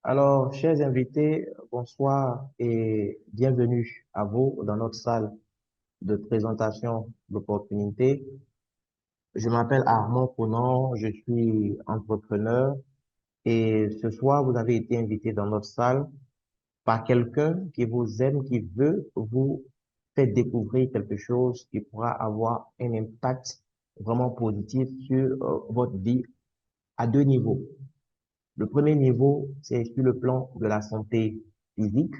Alors, chers invités, bonsoir et bienvenue à vous dans notre salle de présentation d'opportunités. Je m'appelle Armand Conan, je suis entrepreneur et ce soir, vous avez été invité dans notre salle par quelqu'un qui vous aime, qui veut vous faire découvrir quelque chose qui pourra avoir un impact vraiment positif sur votre vie à deux niveaux. Le premier niveau, c'est sur le plan de la santé physique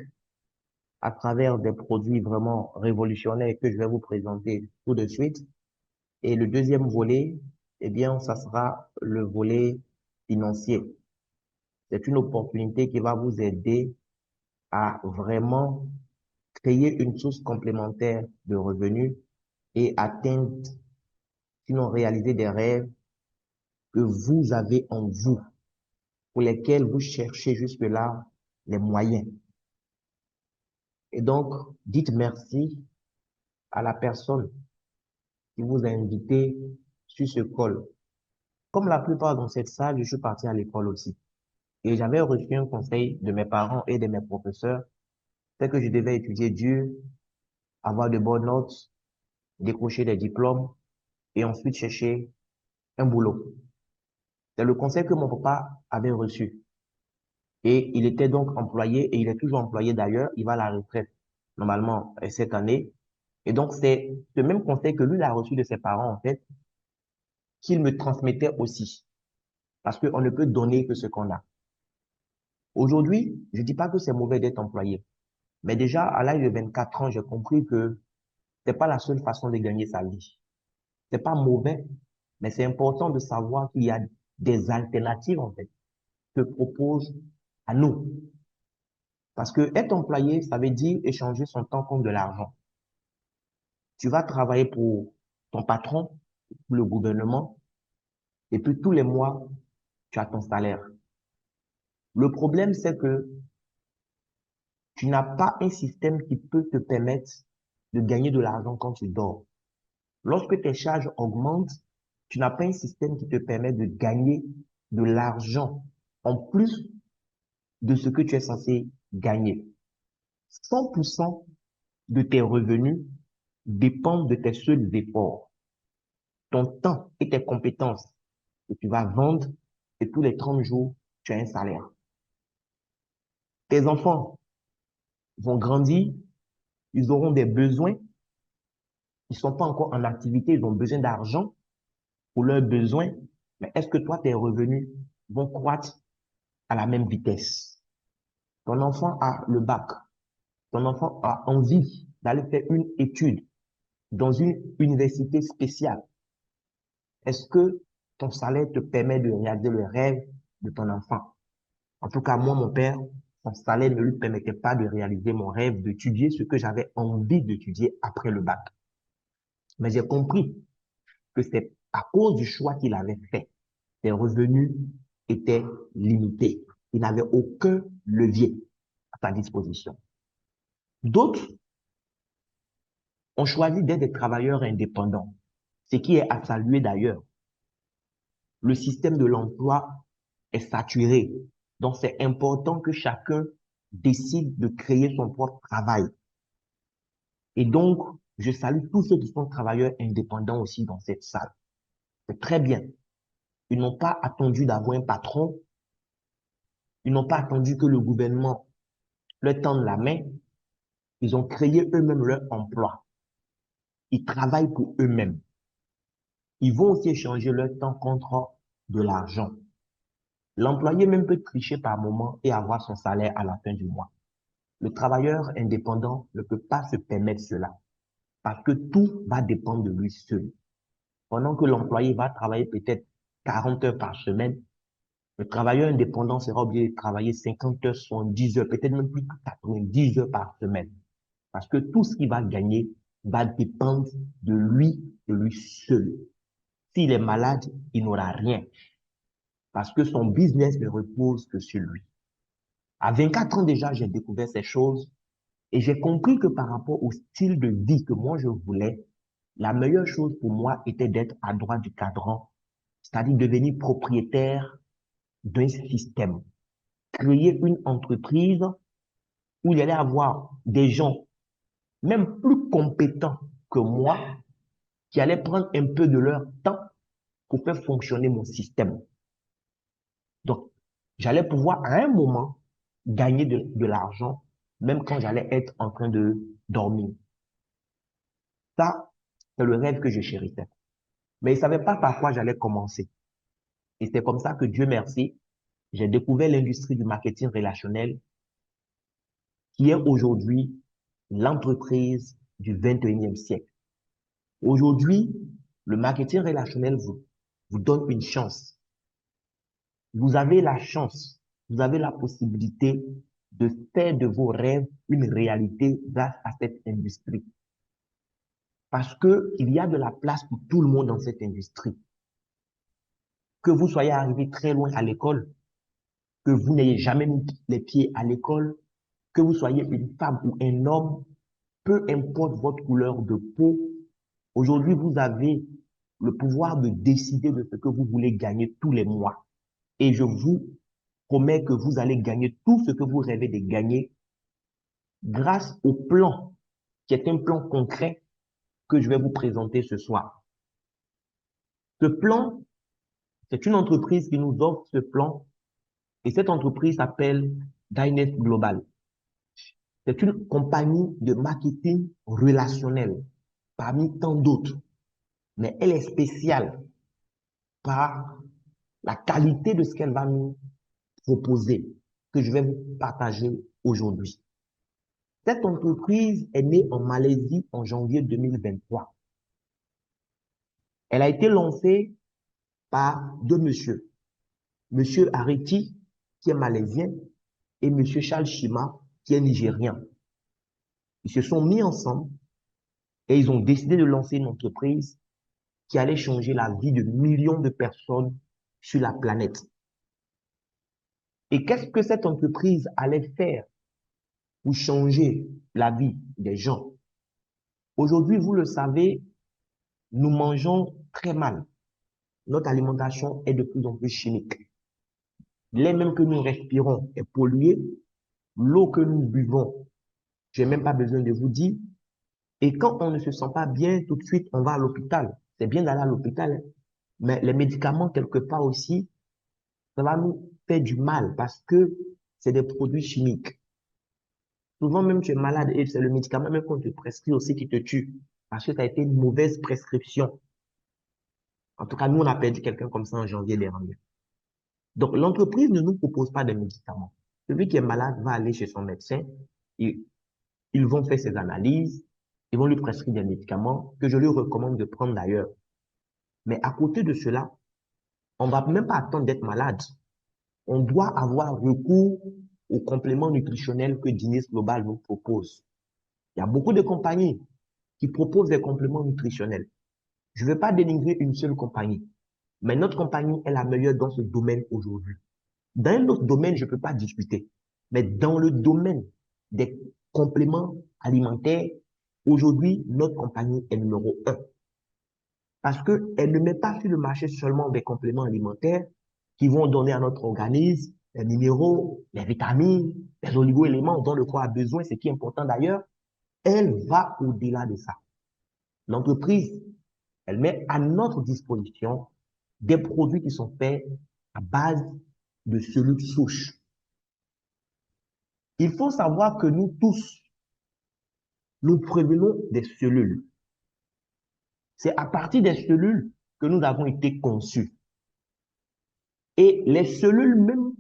à travers des produits vraiment révolutionnaires que je vais vous présenter tout de suite. Et le deuxième volet, eh bien, ça sera le volet financier. C'est une opportunité qui va vous aider à vraiment créer une source complémentaire de revenus et atteindre, sinon réaliser des rêves que vous avez en vous, pour lesquels vous cherchez jusque-là les moyens. Et donc, dites merci à la personne qui vous a invité sur ce call. Comme la plupart dans cette salle, je suis parti à l'école aussi. Et j'avais reçu un conseil de mes parents et de mes professeurs, c'est que je devais étudier dur, avoir de bonnes notes, décrocher des diplômes et ensuite chercher un boulot. C'est le conseil que mon papa avait reçu. Et il était donc employé, et il est toujours employé d'ailleurs, il va à la retraite normalement cette année. Et donc c'est ce même conseil que lui il a reçu de ses parents en fait, qu'il me transmettait aussi. Parce qu'on ne peut donner que ce qu'on a. Aujourd'hui, je dis pas que c'est mauvais d'être employé. Mais déjà, à l'âge de 24 ans, j'ai compris que c'est pas la seule façon de gagner sa vie. C'est pas mauvais, mais c'est important de savoir qu'il y a des alternatives, en fait, que propose à nous. Parce que être employé, ça veut dire échanger son temps contre de l'argent. Tu vas travailler pour ton patron, pour le gouvernement, et puis tous les mois, tu as ton salaire. Le problème, c'est que tu n'as pas un système qui peut te permettre de gagner de l'argent quand tu dors. Lorsque tes charges augmentent, tu n'as pas un système qui te permet de gagner de l'argent en plus de ce que tu es censé gagner. 100% de tes revenus dépendent de tes seuls efforts, ton temps et tes compétences que tu vas vendre et tous les 30 jours, tu as un salaire. Tes enfants vont grandir, ils auront des besoins, ils sont pas encore en activité, ils ont besoin d'argent pour leurs besoins, mais est-ce que toi, tes revenus vont croître à la même vitesse? Ton enfant a le bac, ton enfant a envie d'aller faire une étude dans une université spéciale. Est-ce que ton salaire te permet de réaliser le rêve de ton enfant? En tout cas, moi, mon père, son salaire ne lui permettait pas de réaliser mon rêve d'étudier ce que j'avais envie d'étudier après le bac. Mais j'ai compris que c'est à cause du choix qu'il avait fait. Ses revenus étaient limités. Il n'avait aucun levier à sa disposition. D'autres ont choisi d'être des travailleurs indépendants, ce qui est à saluer d'ailleurs. Le système de l'emploi est saturé, donc c'est important que chacun décide de créer son propre travail. Et donc, je salue tous ceux qui sont travailleurs indépendants aussi dans cette salle. C'est très bien. Ils n'ont pas attendu d'avoir un patron, ils n'ont pas attendu que le gouvernement leur tende la main, ils ont créé eux-mêmes leur emploi. Ils travaillent pour eux-mêmes. Ils vont aussi échanger leur temps contre de l'argent. L'employé même peut tricher par moment et avoir son salaire à la fin du mois. Le travailleur indépendant ne peut pas se permettre cela parce que tout va dépendre de lui seul. Pendant que l'employé va travailler peut-être 40 heures par semaine, le travailleur indépendant sera obligé de travailler 50 heures, 70 heures, peut-être même plus de 90 heures par semaine. Parce que tout ce qu'il va gagner va dépendre de lui seul. S'il est malade, il n'aura rien. Parce que son business ne repose que sur lui. À 24 ans déjà, j'ai découvert ces choses et j'ai compris que par rapport au style de vie que moi je voulais, la meilleure chose pour moi était d'être à droite du cadran, c'est-à-dire devenir propriétaire d'un système, créer une entreprise où il y allait avoir des gens, même plus compétents que moi, qui allaient prendre un peu de leur temps pour faire fonctionner mon système. Donc, j'allais pouvoir à un moment gagner de l'argent, même quand j'allais être en train de dormir. Ça, c'est le rêve que je chérissais. Mais je ne savais pas par quoi j'allais commencer. Et c'est comme ça que, Dieu merci, j'ai découvert l'industrie du marketing relationnel, qui est aujourd'hui l'entreprise du 21e siècle. Aujourd'hui, le marketing relationnel vous donne une chance. Vous avez la chance, vous avez la possibilité de faire de vos rêves une réalité grâce à cette industrie. Parce que il y a de la place pour tout le monde dans cette industrie. Que vous soyez arrivé très loin à l'école, que vous n'ayez jamais mis les pieds à l'école, que vous soyez une femme ou un homme, peu importe votre couleur de peau, aujourd'hui, vous avez le pouvoir de décider de ce que vous voulez gagner tous les mois. Et je vous promets que vous allez gagner tout ce que vous rêvez de gagner grâce au plan, qui est un plan concret que je vais vous présenter ce soir. Ce plan, c'est une entreprise qui nous offre ce plan et cette entreprise s'appelle Dynest Global. C'est une compagnie de marketing relationnel parmi tant d'autres, mais elle est spéciale par la qualité de ce qu'elle va nous proposer, que je vais vous partager aujourd'hui. Cette entreprise est née en Malaisie en janvier 2023. Elle a été lancée par deux messieurs. Monsieur Areti, qui est malaisien, et monsieur Charles Shima, qui est nigérien. Ils se sont mis ensemble et ils ont décidé de lancer une entreprise qui allait changer la vie de millions de personnes sur la planète. Et qu'est-ce que cette entreprise allait faire pour changer la vie des gens? Aujourd'hui, vous le savez, nous mangeons très mal. Notre alimentation est de plus en plus chimique. L'air même que nous respirons est pollué. L'eau que nous buvons, je n'ai même pas besoin de vous dire. Et quand on ne se sent pas bien, tout de suite, on va à l'hôpital. C'est bien d'aller à l'hôpital, mais les médicaments, quelque part aussi, ça va nous faire du mal parce que c'est des produits chimiques. Souvent, même tu es malade et c'est le médicament même qu'on te prescrit aussi qui te tue parce que ça a été une mauvaise prescription. En tout cas, nous, on a perdu quelqu'un comme ça en janvier dernier. Donc, l'entreprise ne nous propose pas de médicaments. Celui qui est malade va aller chez son médecin, et ils vont faire ses analyses, ils vont lui prescrire des médicaments que je lui recommande de prendre d'ailleurs. Mais à côté de cela, on ne va même pas attendre d'être malade. On doit avoir recours aux compléments nutritionnels que Dynest Global nous propose. Il y a beaucoup de compagnies qui proposent des compléments nutritionnels. Je ne veux pas dénigrer une seule compagnie, mais notre compagnie est la meilleure dans ce domaine aujourd'hui. Dans un autre domaine, je ne peux pas discuter, mais dans le domaine des compléments alimentaires, aujourd'hui, notre compagnie est numéro 1. Parce qu'elle ne met pas sur le marché seulement des compléments alimentaires qui vont donner à notre organisme les minéraux, les vitamines, les oligo-éléments dont le corps a besoin, ce qui est important d'ailleurs. Elle va au-delà de ça. L'entreprise, elle met à notre disposition des produits qui sont faits à base de cellules souches. Il faut savoir que nous tous, nous prévenons des cellules. C'est à partir des cellules que nous avons été conçus. Et les cellules même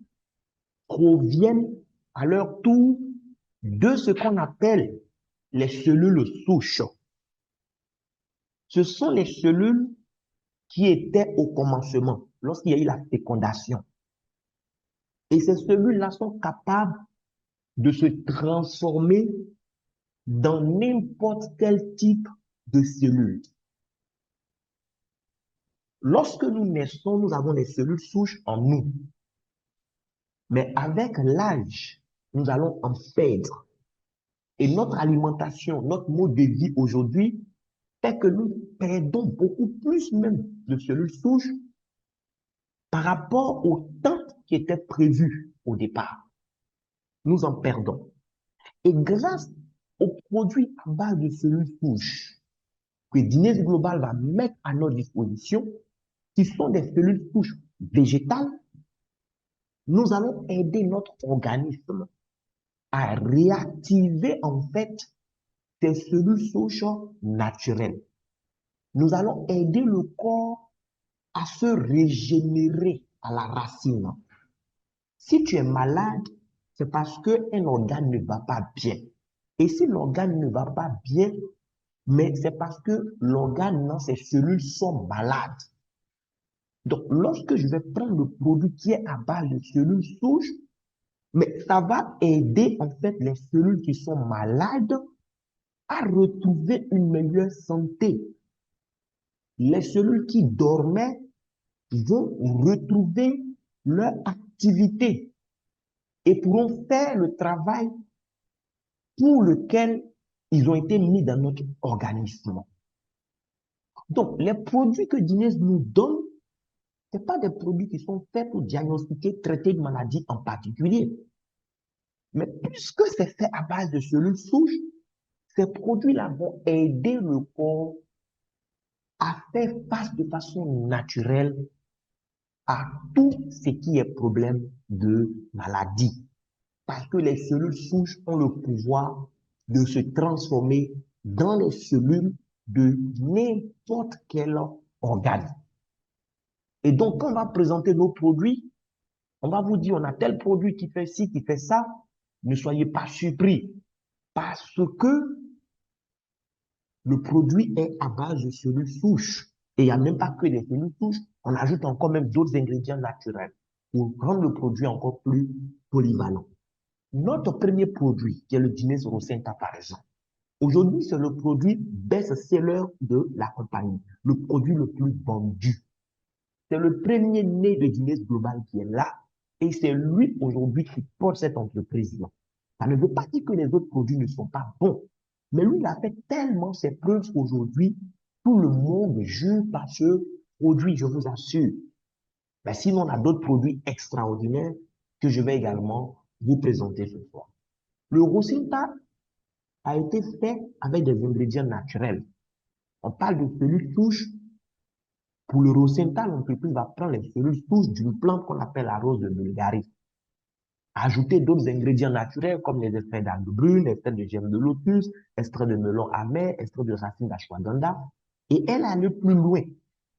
proviennent à leur tour de ce qu'on appelle les cellules souches. Ce sont les cellules qui étaient au commencement, lorsqu'il y a eu la fécondation. Et ces cellules-là sont capables de se transformer dans n'importe quel type de cellule. Lorsque nous naissons, nous avons les cellules souches en nous. Mais avec l'âge, nous allons en perdre. Et notre alimentation, notre mode de vie aujourd'hui fait que nous perdons beaucoup plus même de cellules souches par rapport au temps qui était prévu au départ. nous en perdons. Et grâce aux produits à base de cellules souches que Guinness Global va mettre à notre disposition, qui sont des cellules souches végétales, nous allons aider notre organisme à réactiver en fait ces cellules souches naturelles. Nous allons aider le corps à se régénérer à la racine. Si tu es malade, c'est parce qu'un organe ne va pas bien. Et si l'organe ne va pas bien, mais c'est parce que l'organe, ses cellules sont malades. Donc, lorsque je vais prendre le produit qui est à base de cellules souches, mais ça va aider en fait les cellules qui sont malades à retrouver une meilleure santé. Les cellules qui dormaient vont retrouver leur activité et pourront faire le travail pour lequel ils ont été mis dans notre organisme. Donc, les produits que Guinness nous donne, ce pas des produits qui sont faits pour diagnostiquer, traiter une maladie en particulier. Mais puisque c'est fait à base de cellules souches, ces produits-là vont aider le corps à faire face de façon naturelle à tout ce qui est problème de maladie. Parce que les cellules souches ont le pouvoir de se transformer dans les cellules de n'importe quel organe. Et donc, quand on va présenter nos produits, on va vous dire, on a tel produit qui fait ci, qui fait ça. Ne soyez pas surpris parce que le produit est à base de cellules souches. Et il n'y a même pas que des cellules souches, on ajoute encore même d'autres ingrédients naturels pour rendre le produit encore plus polyvalent. Notre premier produit, qui est le Guinness Rosenta par exemple, aujourd'hui, c'est le produit best-seller de la compagnie, le produit le plus vendu. C'est le premier né de Guinness Global qui est là et c'est lui aujourd'hui qui porte cette entreprise-là. Ça ne veut pas dire que les autres produits ne sont pas bons, mais lui, il a fait tellement ses preuves qu'aujourd'hui, tout le monde jure par ce produit, je vous assure. Mais sinon, on a d'autres produits extraordinaires que je vais également vous présenter ce soir. Le Rosenta a été fait avec des ingrédients naturels. On parle de cellules souches. Pour le Rosenta, l'entreprise va prendre les cellules souches d'une plante qu'on appelle la rose de Bulgarie. Ajouter d'autres ingrédients naturels comme les extraits d'algues brunes, extraits de germes de lotus, extraits de melon amer, extraits de racines d'ashwagandha. Et elle a allé plus loin.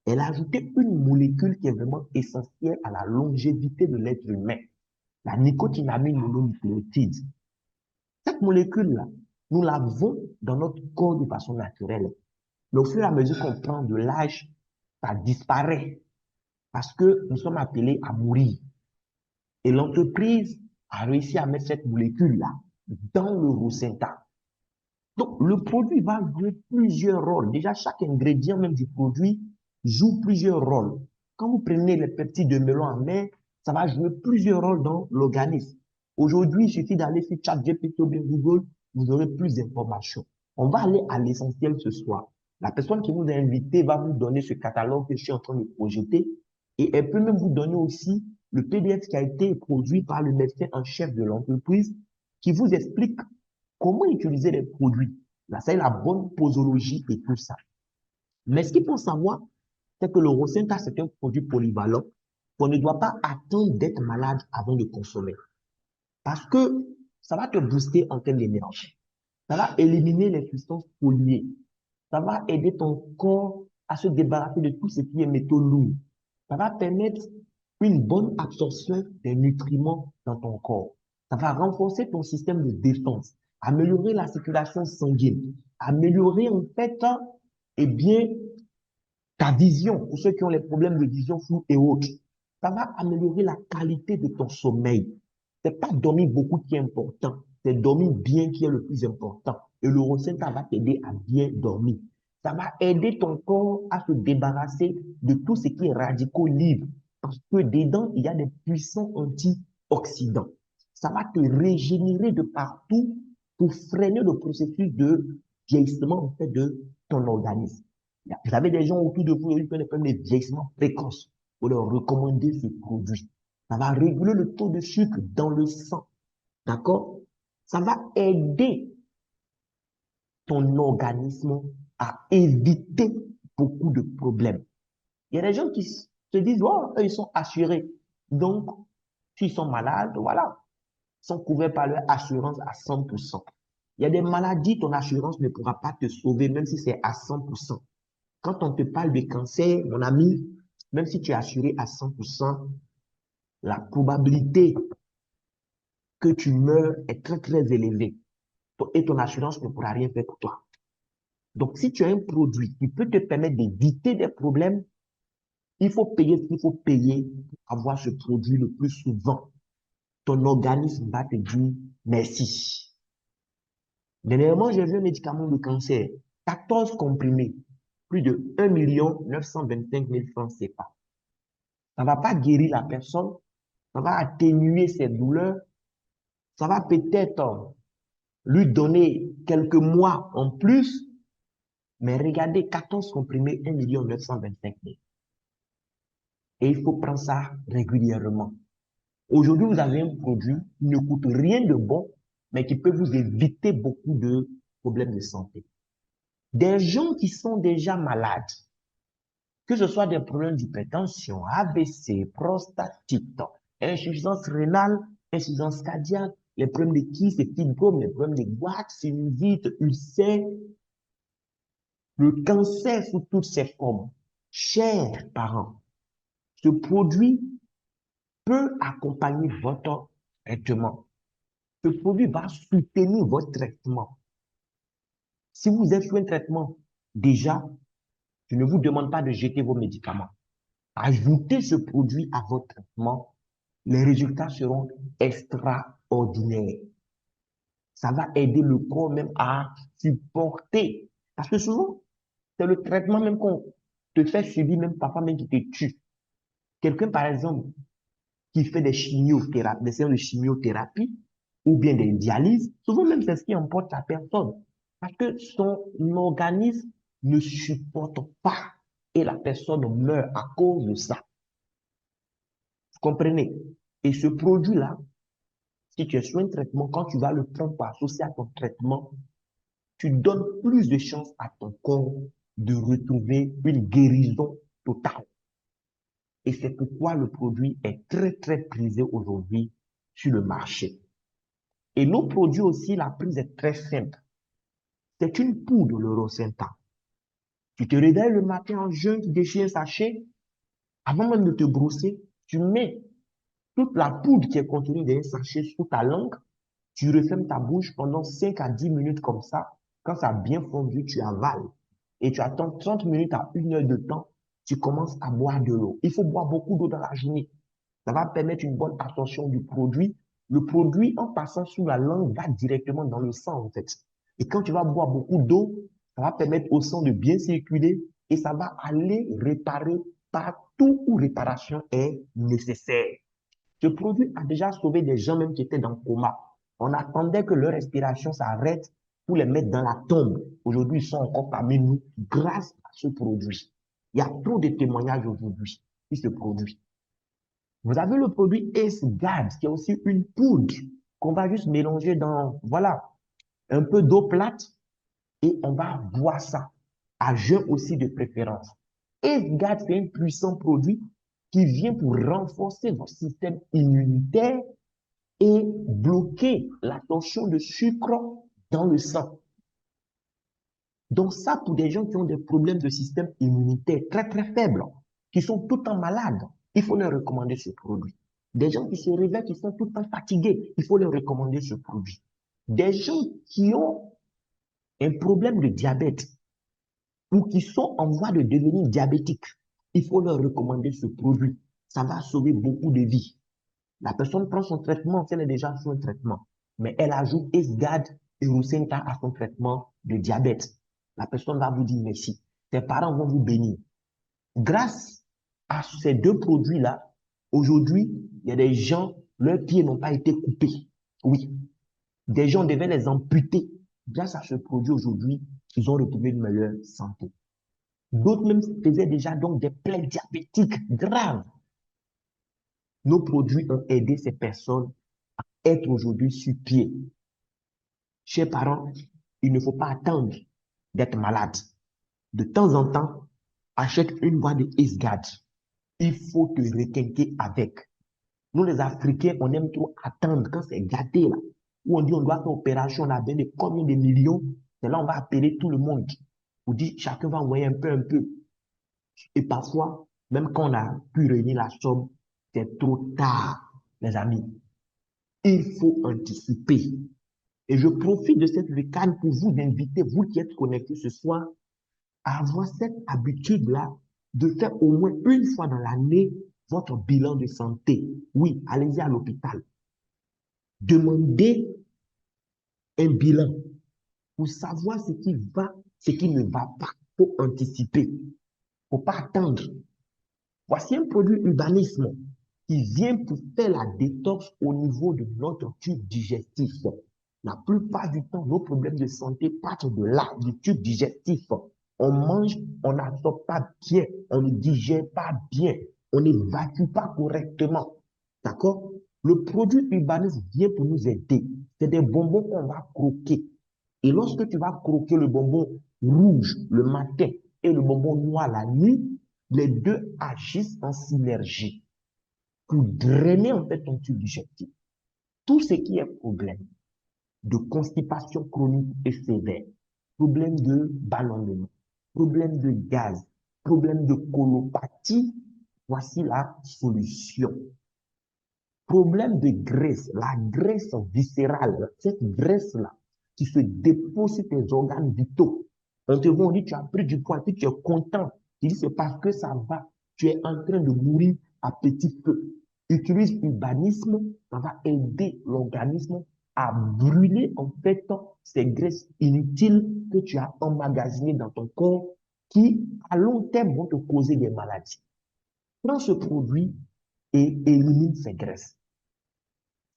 Elle a ajouté une molécule qui est vraiment essentielle à la longévité de l'être humain, la nicotinamide mononucléotide. Cette molécule-là, nous l'avons dans notre corps de façon naturelle. Mais au fur et à mesure qu'on prend de l'âge, ça disparaît parce que nous sommes appelés à mourir. Et l'entreprise a réussi à mettre cette molécule-là dans le Rosenta. Donc, le produit va jouer plusieurs rôles. Déjà, chaque ingrédient même du produit joue plusieurs rôles. Quand vous prenez les peptides de melon en mer, ça va jouer plusieurs rôles dans l'organisme. Aujourd'hui, il suffit d'aller sur ChatGPT ou bien Google, vous aurez plus d'informations. On va aller à l'essentiel ce soir. La personne qui vous a invité va vous donner ce catalogue que je suis en train de projeter et elle peut même vous donner aussi le PDF qui a été produit par le médecin en chef de l'entreprise qui vous explique comment utiliser les produits. Là, c'est la bonne posologie et tout ça. Mais ce qu'il faut savoir, c'est que le Rosenta, c'est un produit polyvalent qu'on ne doit pas attendre d'être malade avant de consommer. Parce que ça va te booster en termes d'énergie. Ça va éliminer les substances polluées. Ça va aider ton corps à se débarrasser de tout ce qui est métaux lourds. Ça va permettre une bonne absorption des nutriments dans ton corps. Ça va renforcer ton système de défense, améliorer la circulation sanguine, améliorer en fait, eh bien, ta vision, pour ceux qui ont les problèmes de vision floue et autres. Ça va améliorer la qualité de ton sommeil. C'est pas dormir beaucoup qui est important, c'est dormir bien qui est le plus important. Et le Rosenta va t'aider à bien dormir. Ça va aider ton corps à se débarrasser de tout ce qui est radicaux libres. Parce que dedans, il y a des puissants antioxydants. Ça va te régénérer de partout pour freiner le processus de vieillissement en fait, de ton organisme. Vous avez des gens autour de vous qui ont des problèmes de vieillissement précoce. Vous leur recommandez ce produit. Ça va réguler le taux de sucre dans le sang. D'accord? Ça va aider ton organisme à éviter beaucoup de problèmes. Il y a des gens qui se disent, oh, eux, ils sont assurés. Donc, s'ils sont malades, voilà, ils sont couverts par leur assurance à 100%. Il y a des maladies, ton assurance ne pourra pas te sauver, même si c'est à 100%. Quand on te parle de cancer, mon ami, même si tu es assuré à 100%, la probabilité que tu meurs est très, très élevée. Et ton assurance ne pourra rien faire pour toi. Donc, si tu as un produit qui peut te permettre d'éviter des problèmes, il faut payer ce qu'il faut payer pour avoir ce produit le plus souvent. Ton organisme va te dire merci. Dernièrement, j'ai vu un médicament de cancer, 14 comprimés, plus de 1 925 000 francs CFA. Ça ne va pas guérir la personne, ça va atténuer ses douleurs, ça va peut-être lui donner quelques mois en plus, mais regardez, 14 comprimés, 1 925 000. Et il faut prendre ça régulièrement. Aujourd'hui, vous avez un produit qui ne coûte rien de bon, mais qui peut vous éviter beaucoup de problèmes de santé. Des gens qui sont déjà malades, que ce soit des problèmes d'hypertension, AVC, prostatite, insuffisance rénale, insuffisance cardiaque, les problèmes de kyste et fibrome, les problèmes de goitre, sinusite, ulcère, le cancer sous toutes ses formes. Chers parents, ce produit peut accompagner votre traitement. Ce produit va soutenir votre traitement. Si vous êtes sur un traitement, déjà, je ne vous demande pas de jeter vos médicaments. Ajoutez ce produit à votre traitement. Les résultats seront extraordinaires. Ça va aider le corps même à supporter. Parce que souvent, c'est le traitement même qu'on te fait subir, même parfois même qui te tue. Quelqu'un, par exemple, qui fait des chimiothérapies, des séances de chimiothérapie ou bien des dialyses, souvent même c'est ce qui emporte la personne. Parce que son organisme ne supporte pas et la personne meurt à cause de ça. Vous comprenez? Et ce produit-là, si tu es sur un traitement, quand tu vas le prendre pour associer à ton traitement, tu donnes plus de chances à ton corps de retrouver une guérison totale. Et c'est pourquoi le produit est très, très prisé aujourd'hui sur le marché. Et nos produits aussi, la prise est très simple. C'est une poudre, le Rosentan. Tu te réveilles le matin en jeûne, tu déchires un sachet. Avant même de te brosser, tu mets toute la poudre qui est contenue dans un sachet sous ta langue. Tu refermes ta bouche pendant 5 à 10 minutes comme ça. Quand ça a bien fondu, tu avales. Et tu attends 30 minutes à 1 heure de temps. Tu commences à boire de l'eau. Il faut boire beaucoup d'eau dans la journée. Ça va permettre une bonne absorption du produit. Le produit, en passant sous la langue, va directement dans le sang, en fait. Et quand tu vas boire beaucoup d'eau, ça va permettre au sang de bien circuler et ça va aller réparer partout où réparation est nécessaire. Ce produit a déjà sauvé des gens même qui étaient dans le coma. On attendait que leur respiration s'arrête pour les mettre dans la tombe. Aujourd'hui, ils sont encore parmi nous grâce à ce produit. Il y a trop de témoignages aujourd'hui qui se produisent. Vous avez le produit Ace-Guard, qui est aussi une poudre qu'on va juste mélanger dans, voilà, un peu d'eau plate et on va boire ça, à jeun aussi de préférence. Ace-Guard, c'est un puissant produit qui vient pour renforcer votre système immunitaire et bloquer l'absorption de sucre dans le sang. Donc ça, pour des gens qui ont des problèmes de système immunitaire très très faibles, qui sont tout le temps malades, il faut leur recommander ce produit. Des gens qui se réveillent, qui sont tout le temps fatigués, il faut leur recommander ce produit. Des gens qui ont un problème de diabète ou qui sont en voie de devenir diabétiques, il faut leur recommander ce produit. Ça va sauver beaucoup de vies. La personne prend son traitement, si elle est déjà sur un traitement, mais elle ajoute Esgad et Roussenta à son traitement de diabète. La personne va vous dire merci. Ses parents vont vous bénir. Grâce à ces deux produits-là, aujourd'hui, il y a des gens, leurs pieds n'ont pas été coupés. Oui, des gens devaient les amputer. Grâce à ce produit aujourd'hui, ils ont retrouvé une meilleure santé. D'autres même faisaient déjà donc des plaies diabétiques graves. Nos produits ont aidé ces personnes être aujourd'hui sur pied. Chers parents, il ne faut pas attendre d'être malade. De temps en temps, achète une boîte de Ace-Guard. Il faut te requinquer avec. Nous, les Africains, on aime trop attendre quand c'est gâté, là. Où on dit on doit faire opération, on a besoin de combien de millions. C'est là on va appeler tout le monde. On dit chacun va envoyer un peu, un peu. Et parfois, même quand on a pu réunir la somme, c'est trop tard, les amis. Il faut anticiper. Et je profite de cette week-end pour vous inviter, vous qui êtes connectés ce soir, à avoir cette habitude-là de faire au moins une fois dans l'année votre bilan de santé. Oui, allez-y à l'hôpital. Demandez un bilan pour savoir ce qui va, ce qui ne va pas. Il faut anticiper. Il ne faut pas attendre. Voici un produit urbanisme qui vient pour faire la détox au niveau de notre tube digestif. La plupart du temps, nos problèmes de santé partent de là, du tube digestif. On mange, on n'absorbe pas bien, on ne digère pas bien, on n'évacue pas correctement. D'accord? Le produit urbanisme vient pour nous aider. C'est des bonbons qu'on va croquer. Et lorsque tu vas croquer le bonbon rouge le matin et le bonbon noir la nuit, les deux agissent en synergie pour drainer en fait ton tube digestif. Tout ce qui est problème de constipation chronique et sévère, problème de ballonnement, problème de gaz, problème de colopathie, voici la solution. Problème de graisse, la graisse viscérale, cette graisse-là qui se dépose sur tes organes vitaux. On te voit, on dit, tu as pris du poids, puis tu es content. Tu dis, c'est parce que ça va. Tu es en train de mourir à petit feu. Utilise l'urbanisme, ça va aider l'organisme à brûler en fait ces graisses inutiles que tu as emmagasinées dans ton corps qui, à long terme, vont te causer des maladies. Prends ce produit et élimine ces graisses.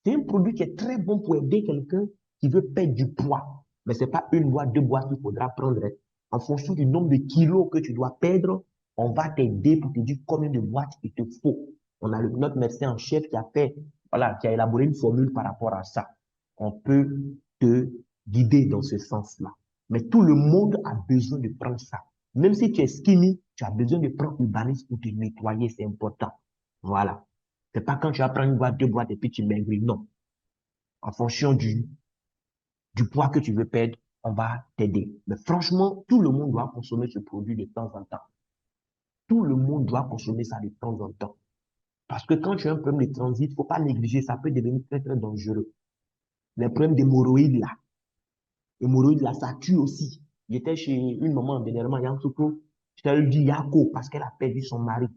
C'est un produit qui est très bon pour aider quelqu'un qui veut perdre du poids. Mais ce n'est pas une boîte, deux boîtes qu'il faudra prendre. En fonction du nombre de kilos que tu dois perdre, on va t'aider pour te dire combien de boîtes il te faut. On a notre médecin en chef qui a fait, voilà, qui a élaboré une formule par rapport à ça. On peut te guider dans ce sens-là. Mais tout le monde a besoin de prendre ça. Même si tu es skinny, tu as besoin de prendre Urbanisme pour te nettoyer, c'est important. Voilà. C'est pas quand tu vas prendre une boîte, deux boîtes et puis tu maigris. Non. En fonction du poids que tu veux perdre, on va t'aider. Mais franchement, tout le monde doit consommer ce produit de temps en temps. Tout le monde doit consommer ça de temps en temps. Parce que quand tu as un problème de transit, il ne faut pas négliger, ça peut devenir très, très dangereux. Les problèmes d'hémorroïdes, là. Hémorroïdes, là, ça tue aussi. J'étais chez une maman dernièrement, Yansoukou. Je lui dit Yako, parce qu'elle a perdu son mari.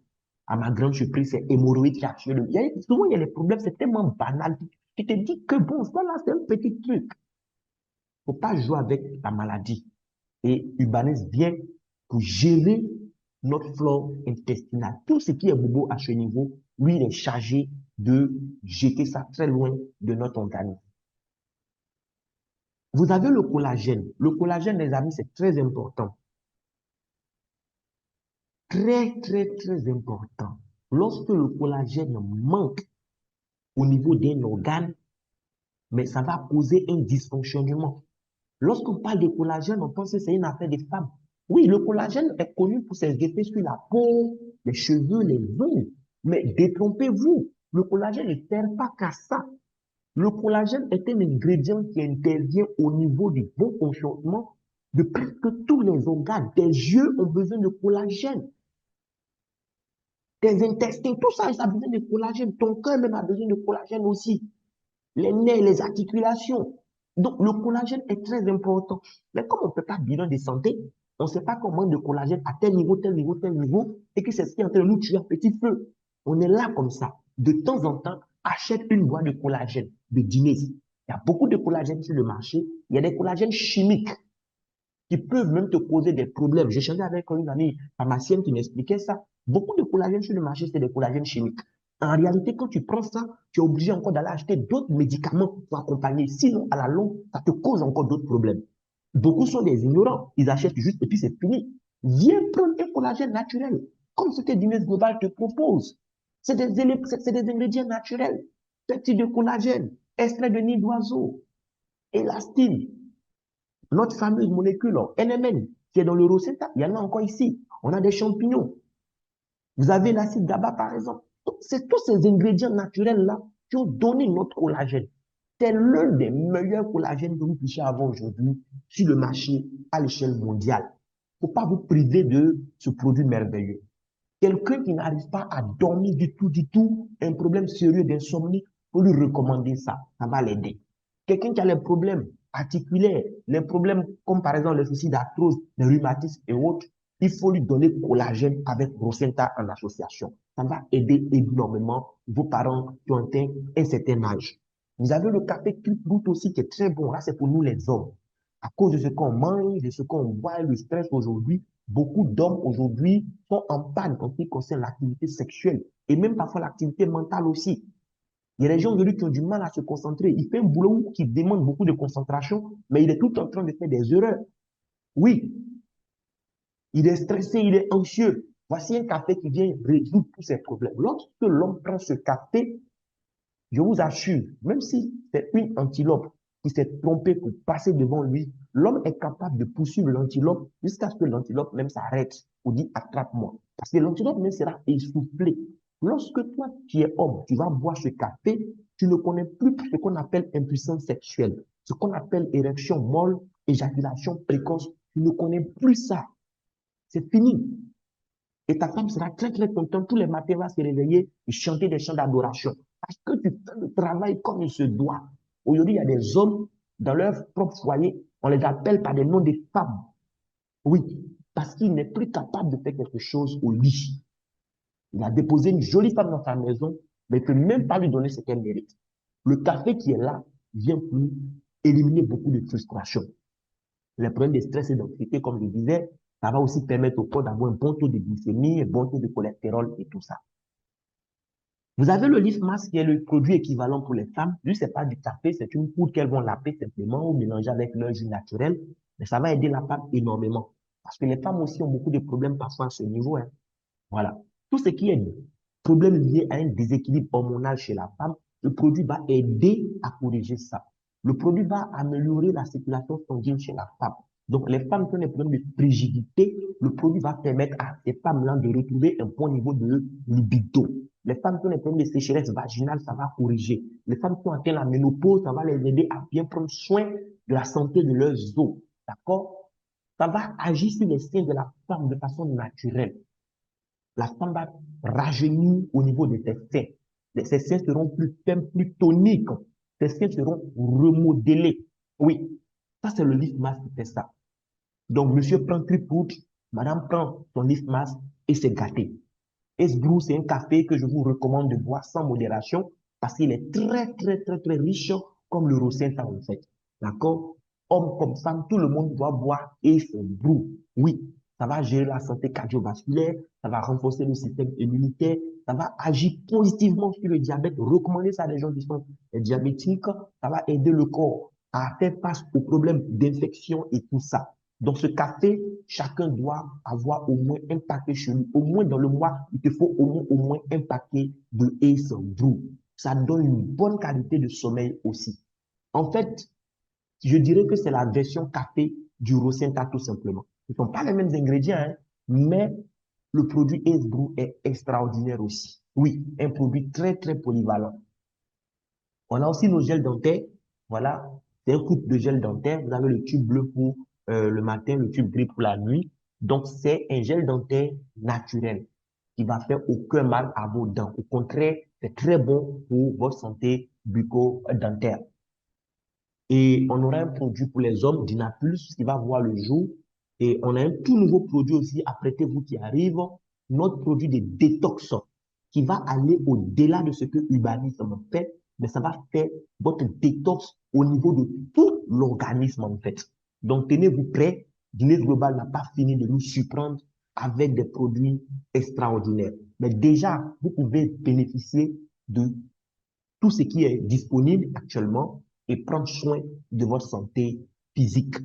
À ma grande surprise, c'est hémorroïdes qui a tué le. Souvent, il y a des problèmes, c'est tellement banal. Tu te dis que bon, ça là, c'est un petit truc. Faut pas jouer avec la maladie. Et Urbanis vient pour gérer notre flore intestinale. Tout ce qui est bobo à ce niveau, lui, il est chargé de jeter ça très loin de notre organisme. Vous avez le collagène. Le collagène, les amis, c'est très important. Très, très, très important. Lorsque le collagène manque au niveau d'un organe, mais ça va causer un dysfonctionnement. Lorsqu'on parle de collagène, on pense que c'est une affaire des femmes. Oui, le collagène est connu pour ses effets sur la peau, les cheveux, les ongles. Mais détrompez-vous, le collagène ne sert pas qu'à ça. Le collagène est un ingrédient qui intervient au niveau du bon fonctionnement de presque tous les organes. Tes yeux ont besoin de collagène. Tes intestins, tout ça, ça a besoin de collagène. Ton cœur même a besoin de collagène aussi. Les nerfs, les articulations. Donc, le collagène est très important. Mais comme on ne fait pas bilan de santé, on ne sait pas comment de collagène à tel niveau, tel niveau, tel niveau, et que c'est ce qui est en train de nous tuer à petit feu. On est là comme ça. De temps en temps, achète une boîte de collagène, de dîner. Il y a beaucoup de collagène sur le marché. Il y a des collagènes chimiques qui peuvent même te causer des problèmes. J'ai changé avec une amie pharmacienne qui m'expliquait ça. Beaucoup de collagène sur le marché, c'est des collagènes chimiques. En réalité, quand tu prends ça, tu es obligé encore d'aller acheter d'autres médicaments pour accompagner. Sinon, à la longue, ça te cause encore d'autres problèmes. Beaucoup sont des ignorants. Ils achètent juste et puis c'est fini. Viens prendre un collagène naturel, comme ce que Dines Global te propose. C'est des ingrédients naturels. Peptides de collagène, extrait de nid d'oiseau, élastine, notre fameuse molécule NMN qui est dans le rosetta, il y en a encore ici. On a des champignons. Vous avez l'acide GABA par exemple. C'est tous ces ingrédients naturels-là qui ont donné notre collagène. C'est l'un des meilleurs collagènes que vous puissiez avoir aujourd'hui sur le marché à l'échelle mondiale. Il ne faut pas vous priver de ce produit merveilleux. Quelqu'un qui n'arrive pas à dormir du tout, un problème sérieux d'insomnie, faut lui recommander ça. Ça va l'aider. Quelqu'un qui a les problèmes articulaires, les problèmes comme par exemple les soucis d'arthrose, les rhumatismes et autres, il faut lui donner collagène avec Rosenta en association. Ça va aider énormément vos parents qui ont atteint un certain âge. Vous avez le café Clip-Root aussi qui est très bon. Là, c'est pour nous les hommes. À cause de ce qu'on mange, de ce qu'on voit, le stress aujourd'hui, beaucoup d'hommes aujourd'hui sont en panne en ce qui concerne l'activité sexuelle et même parfois l'activité mentale aussi. Il y a des gens aujourd'hui qui ont du mal à se concentrer. Il fait un boulot qui demande beaucoup de concentration, mais il est tout en train de faire des erreurs. Oui, il est stressé, il est anxieux. Voici un café qui vient résoudre tous ces problèmes. Lorsque l'homme prend ce café, je vous assure, même si c'est une antilope qui s'est trompée pour passer devant lui, l'homme est capable de poursuivre l'antilope jusqu'à ce que l'antilope même s'arrête ou dit attrape-moi. Parce que l'antilope même sera essoufflé. Lorsque toi, tu es homme, tu vas boire ce café, tu ne connais plus ce qu'on appelle impuissance sexuelle, ce qu'on appelle érection molle, éjaculation précoce. Tu ne connais plus ça. C'est fini. Et ta femme sera très, très contente. Tous les matins, elle va se réveiller et chanter des chants d'adoration. Parce que tu fais le travail comme il se doit. Aujourd'hui, il y a des hommes dans leur propre foyer, on les appelle par des noms de femmes. Oui, parce qu'il n'est plus capable de faire quelque chose au lit. Il a déposé une jolie femme dans sa maison, mais il ne peut même pas lui donner ce qu'elle mérite. Le café qui est là vient pour éliminer beaucoup de frustration. Les problèmes de stress et d'anxiété, comme je disais, ça va aussi permettre au corps d'avoir un bon taux de glycémie, un bon taux de cholestérol et tout ça. Vous avez le Leaf Mask qui est le produit équivalent pour les femmes. Lui, c'est pas du café, c'est une poudre qu'elles vont laper simplement ou mélanger avec leur jus naturel. Mais ça va aider la femme énormément. Parce que les femmes aussi ont beaucoup de problèmes parfois à ce niveau, hein. Voilà. Tout ce qui est problème lié à un déséquilibre hormonal chez la femme, le produit va aider à corriger ça. Le produit va améliorer la circulation sanguine chez la femme. Donc, les femmes qui ont des problèmes de frigidité, le produit va permettre à ces femmes-là de retrouver un bon niveau de libido. Les femmes qui ont des problèmes de sécheresse vaginale, ça va corriger. Les femmes qui ont atteint la ménopause, ça va les aider à bien prendre soin de la santé de leurs os. D'accord? Ça va agir sur les seins de la femme de façon naturelle. La femme va rajeunir au niveau de ses seins. Ses seins seront plus fermes, plus toniques. Ses seins seront remodelés. Oui, ça c'est le Leaf Mask qui fait ça. Donc, monsieur prend Clip-Root, madame prend son Leaf Mask et c'est gâté. Esbrew, c'est un café que je vous recommande de boire sans modération parce qu'il est très, très, très, très riche comme le Rosetta en fait. D'accord? Homme comme femme, tout le monde doit boire Esbrew. Oui, ça va gérer la santé cardiovasculaire, ça va renforcer le système immunitaire, ça va agir positivement sur le diabète. Recommandez ça à des gens qui sont diabétiques, ça va aider le corps à faire face aux problèmes d'infection et tout ça. Dans ce café, chacun doit avoir au moins un paquet chez lui. Au moins dans le mois, il te faut au moins un paquet de Ace Brew. Ça donne une bonne qualité de sommeil aussi. En fait, je dirais que c'est la version café du Rosenta tout simplement. Ce ne sont pas les mêmes ingrédients, hein, mais le produit Ace Brew est extraordinaire aussi. Oui, un produit très, très polyvalent. On a aussi nos gels dentaires. Voilà, c'est un couple de gel dentaire. Vous avez le tube bleu pour le matin, le tube gris pour la nuit. Donc, c'est un gel dentaire naturel qui va faire aucun mal à vos dents. Au contraire, c'est très bon pour votre santé bucco-dentaire. Et on aura un produit pour les hommes, Dynapulse, qui va voir le jour. Et on a un tout nouveau produit aussi, apprêtez-vous qui arrive, notre produit de détox, qui va aller au-delà de ce que Urbanisme fait, mais ça va faire votre détox au niveau de tout l'organisme en fait. Donc tenez-vous prêts, Guinness Global n'a pas fini de nous surprendre avec des produits extraordinaires. Mais déjà, vous pouvez bénéficier de tout ce qui est disponible actuellement et prendre soin de votre santé physique.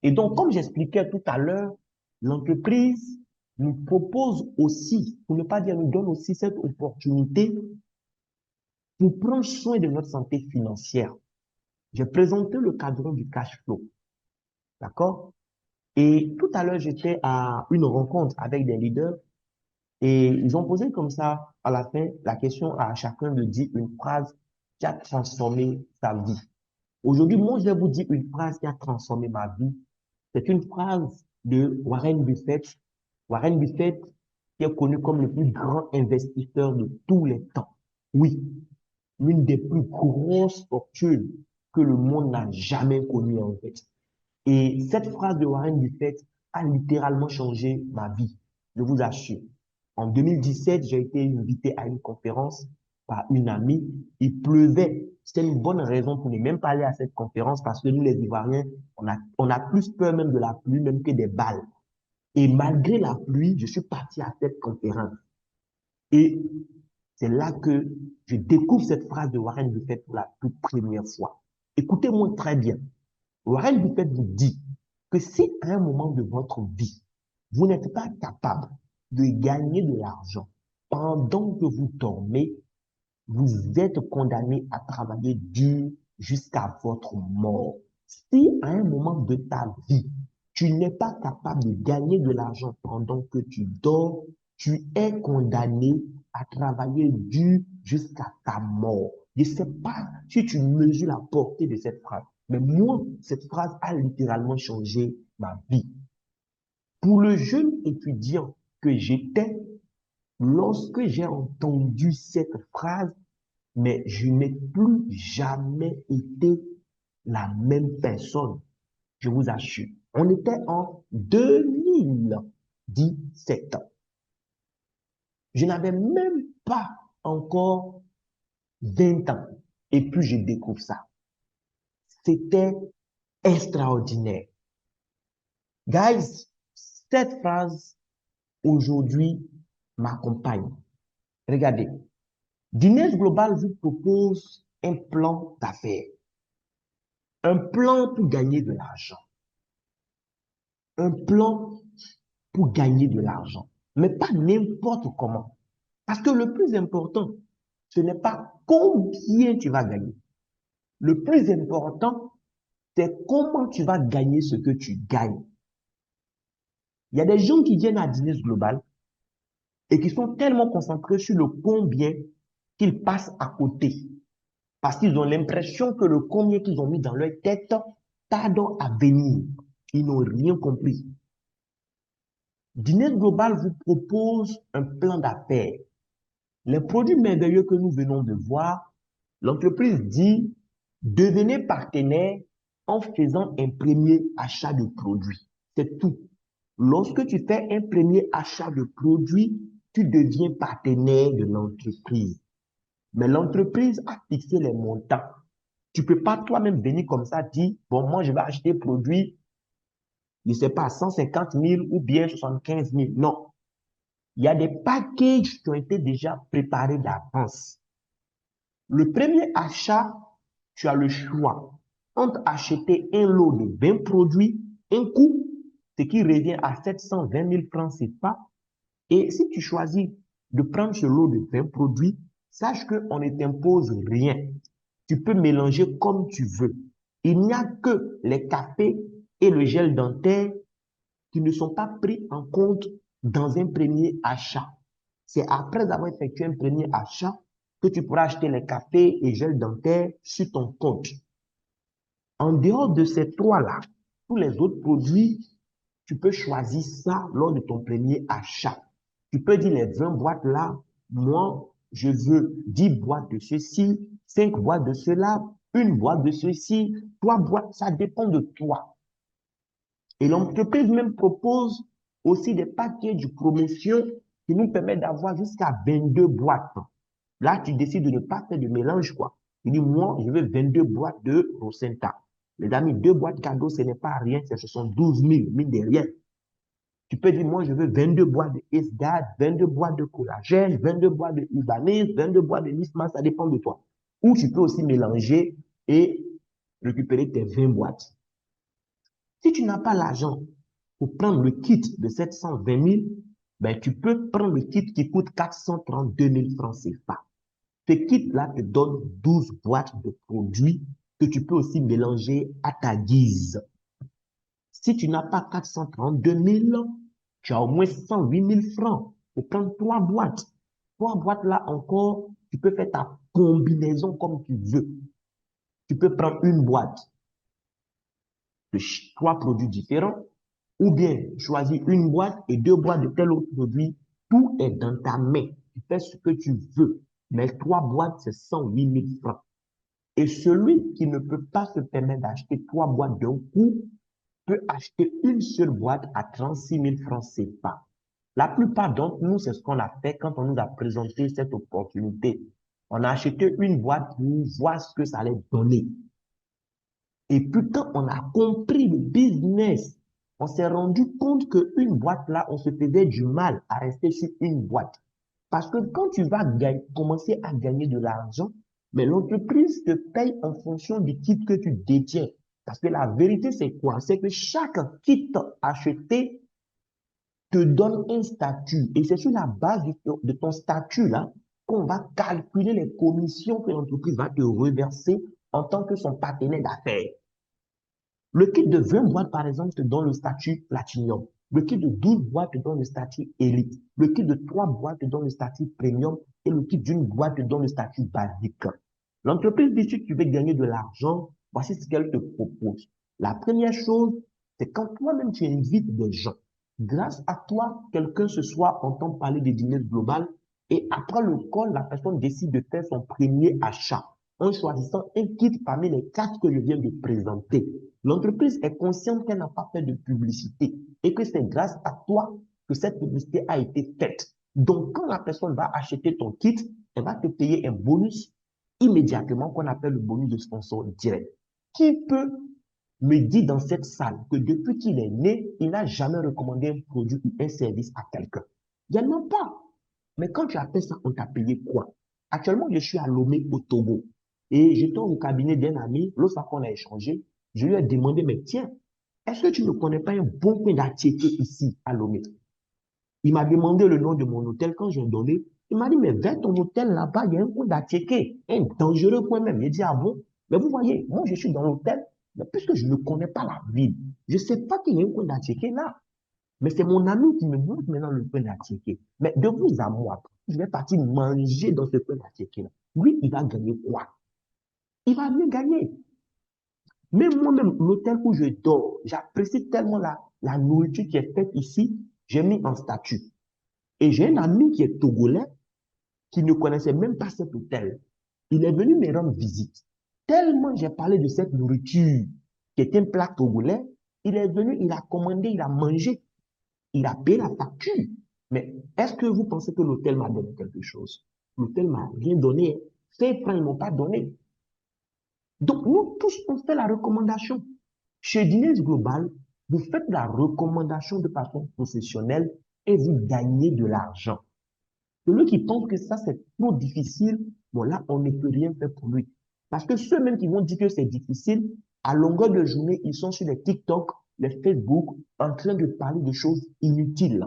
Et donc, comme j'expliquais tout à l'heure, l'entreprise nous propose aussi, pour ne pas dire nous donne aussi cette opportunité Pour prendre soin de notre santé financière, j'ai présenté le cadran du cash flow. D'accord? Et tout à l'heure, j'étais à une rencontre avec des leaders et ils ont posé comme ça, à la fin, la question à chacun de dire une phrase qui a transformé sa vie. Aujourd'hui, moi, je vais vous dire une phrase qui a transformé ma vie. C'est une phrase de Warren Buffett. Warren Buffett, qui est connu comme le plus grand investisseur de tous les temps. Oui, l'une des plus grosses fortunes que le monde n'a jamais connues en fait. Et cette phrase de Warren Buffett a littéralement changé ma vie, je vous assure. En 2017, j'ai été invité à une conférence par une amie. Il pleuvait. C'était une bonne raison pour ne même pas aller à cette conférence parce que nous, les Ivoiriens, on a plus peur même de la pluie même que des balles. Et malgré la pluie, je suis parti à cette conférence. Et c'est là que je découvre cette phrase de Warren Buffett pour la toute première fois. Écoutez-moi très bien. Warren Buffett vous dit que si à un moment de votre vie, vous n'êtes pas capable de gagner de l'argent pendant que vous dormez, vous êtes condamné à travailler dur jusqu'à votre mort. Si à un moment de ta vie, tu n'es pas capable de gagner de l'argent pendant que tu dors, tu es condamné à travailler dur jusqu'à ta mort. Je ne sais pas si tu mesures la portée de cette phrase, mais moi, cette phrase a littéralement changé ma vie. Pour le jeune étudiant que j'étais, lorsque j'ai entendu cette phrase, mais je n'ai plus jamais été la même personne, je vous assure. On était en 2017. Je n'avais même pas encore 20 ans. Et puis je découvre ça. C'était extraordinaire. Guys, cette phrase aujourd'hui m'accompagne. Regardez, Guinness Global vous propose un plan d'affaires, un plan pour gagner de l'argent, un plan pour gagner de l'argent, mais pas n'importe comment. Parce que le plus important, ce n'est pas combien tu vas gagner. Le plus important, c'est comment tu vas gagner ce que tu gagnes. Il y a des gens qui viennent à Guinness Global et qui sont tellement concentrés sur le combien qu'ils passent à côté. Parce qu'ils ont l'impression que le combien qu'ils ont mis dans leur tête tarde à venir. Ils n'ont rien compris. Guinness Global vous propose un plan d'affaires. Les produits merveilleux que nous venons de voir, l'entreprise dit, devenez partenaire en faisant un premier achat de produits. C'est tout. Lorsque tu fais un premier achat de produits, tu deviens partenaire de l'entreprise. Mais l'entreprise a fixé les montants. Tu ne peux pas toi-même venir comme ça, dire, bon, moi, je vais acheter produit, je ne sais pas, 150 000 ou bien 75 000. Non. Il y a des packages qui ont été déjà préparés d'avance. Le premier achat, tu as le choix entre acheter un lot de 20 produits, un coût, ce qui revient à 720 000 francs CFA. Et si tu choisis de prendre ce lot de 20 produits, sache qu'on ne t'impose rien. Tu peux mélanger comme tu veux. Il n'y a que les cafés et le gel dentaire qui ne sont pas pris en compte dans un premier achat. C'est après avoir effectué un premier achat que tu pourras acheter les cafés et gel dentaire sur ton compte. En dehors de ces trois-là, tous les autres produits, tu peux choisir ça lors de ton premier achat. Tu peux dire les 20 boîtes là, moi, je veux 10 boîtes de ceci, 5 boîtes de cela, une boîte de ceci, 3 boîtes, ça dépend de toi. Et l'entreprise même propose aussi des paquets de promotion qui nous permettent d'avoir jusqu'à 22 boîtes. Là, tu décides de ne pas faire de mélange, quoi. Tu dis, moi, je veux 22 boîtes de Rosenta. Les amis, 2 boîtes cadeaux, ce n'est pas rien, ce sont 12 000, mine de rien. Tu peux dire, moi, je veux 22 boîtes de Esgad, 22 boîtes de collagène, 22 boîtes de Ibanez, 22 boîtes de Nisman, ça dépend de toi. Ou tu peux aussi mélanger et récupérer tes 20 boîtes. Si tu n'as pas l'argent pour prendre le kit de 720 000, ben, tu peux prendre le kit qui coûte 432 000 francs CFA. Ce kit-là te donne 12 boîtes de produits que tu peux aussi mélanger à ta guise. Si tu n'as pas 432 000, tu as au moins 108 000 francs pour prendre 3 boîtes. 3 boîtes là encore, tu peux faire ta combinaison comme tu veux. Tu peux prendre une boîte de 3 produits différents ou bien choisir une boîte et 2 boîtes de tel autre produit. Tout est dans ta main. Tu fais ce que tu veux. Mais 3 boîtes, c'est 108 000 francs. Et celui qui ne peut pas se permettre d'acheter 3 boîtes d'un coup peut acheter une seule boîte à 36 000 francs CFA. La plupart d'entre nous, c'est ce qu'on a fait quand on nous a présenté cette opportunité. On a acheté une boîte pour voir ce que ça allait donner. Et puis quand on a compris le business, on s'est rendu compte qu'une boîte là, on se faisait du mal à rester sur une boîte. Parce que quand tu vas commencer à gagner de l'argent, mais l'entreprise te paye en fonction du titre que tu détiens. Parce que la vérité, c'est quoi? C'est que chaque titre acheté te donne un statut. Et c'est sur la base de ton statut là qu'on va calculer les commissions que l'entreprise va te reverser en tant que son partenaire d'affaires. Le kit de 20 boîtes, par exemple, te donne le statut Platinum. Le kit de 12 boîtes te donne le statut Elite. Le kit de 3 boîtes te donne le statut Premium. Et le kit d'une boîte te donne le statut Basique. L'entreprise dit si tu veux gagner de l'argent, voici ce qu'elle te propose. La première chose, c'est quand toi-même tu invites des gens. Grâce à toi, quelqu'un ce soir entend parler des dîners global et après le call, la personne décide de faire son premier achat en choisissant un kit parmi les 4 que je viens de présenter. L'entreprise est consciente qu'elle n'a pas fait de publicité et que c'est grâce à toi que cette publicité a été faite. Donc, quand la personne va acheter ton kit, elle va te payer un bonus immédiatement qu'on appelle le bonus de sponsor direct. Qui peut me dire dans cette salle que depuis qu'il est né, il n'a jamais recommandé un produit ou un service à quelqu'un? Il n'y en a pas. Mais quand tu as fait ça, on t'a payé quoi? Actuellement, je suis à Lomé au Togo. Et j'étais au cabinet d'un ami, l'autre fois qu'on a échangé, je lui ai demandé, mais tiens, est-ce que tu ne connais pas un bon coin d'attiéké ici à Lomé? Il m'a demandé le nom de mon hôtel quand j'ai donné. Il m'a dit, mais vers ton hôtel là-bas, il y a un coin d'attiéké, un dangereux coin même. J'ai dit, ah bon? Mais vous voyez, moi je suis dans l'hôtel, mais puisque je ne connais pas la ville, je ne sais pas qu'il y a un coin d'attiéké là. Mais c'est mon ami qui me montre maintenant le coin d'attiéké. Mais de vous à moi, je vais partir manger dans ce coin d'attiéké là. Lui, il va gagner quoi? Il va mieux gagner. Mais moi-même, l'hôtel où je dors, j'apprécie tellement la nourriture qui est faite ici, j'ai mis en statut. Et j'ai un ami qui est togolais, qui ne connaissait même pas cet hôtel. Il est venu me rendre visite. Tellement j'ai parlé de cette nourriture, qui est un plat togolais, il est venu, il a commandé, il a mangé, il a payé la facture. Mais est-ce que vous pensez que l'hôtel m'a donné quelque chose? L'hôtel m'a rien donné. 5 francs, ils m'ont pas donné. Donc, nous tous, on fait la recommandation. Chez Dines Global, vous faites la recommandation de façon professionnelle et vous gagnez de l'argent. Celui qui pense que ça, c'est trop difficile, bon là, on ne peut rien faire pour lui. Parce que ceux-mêmes qui vont dire que c'est difficile, à longueur de journée, ils sont sur les TikTok, les Facebook, en train de parler de choses inutiles,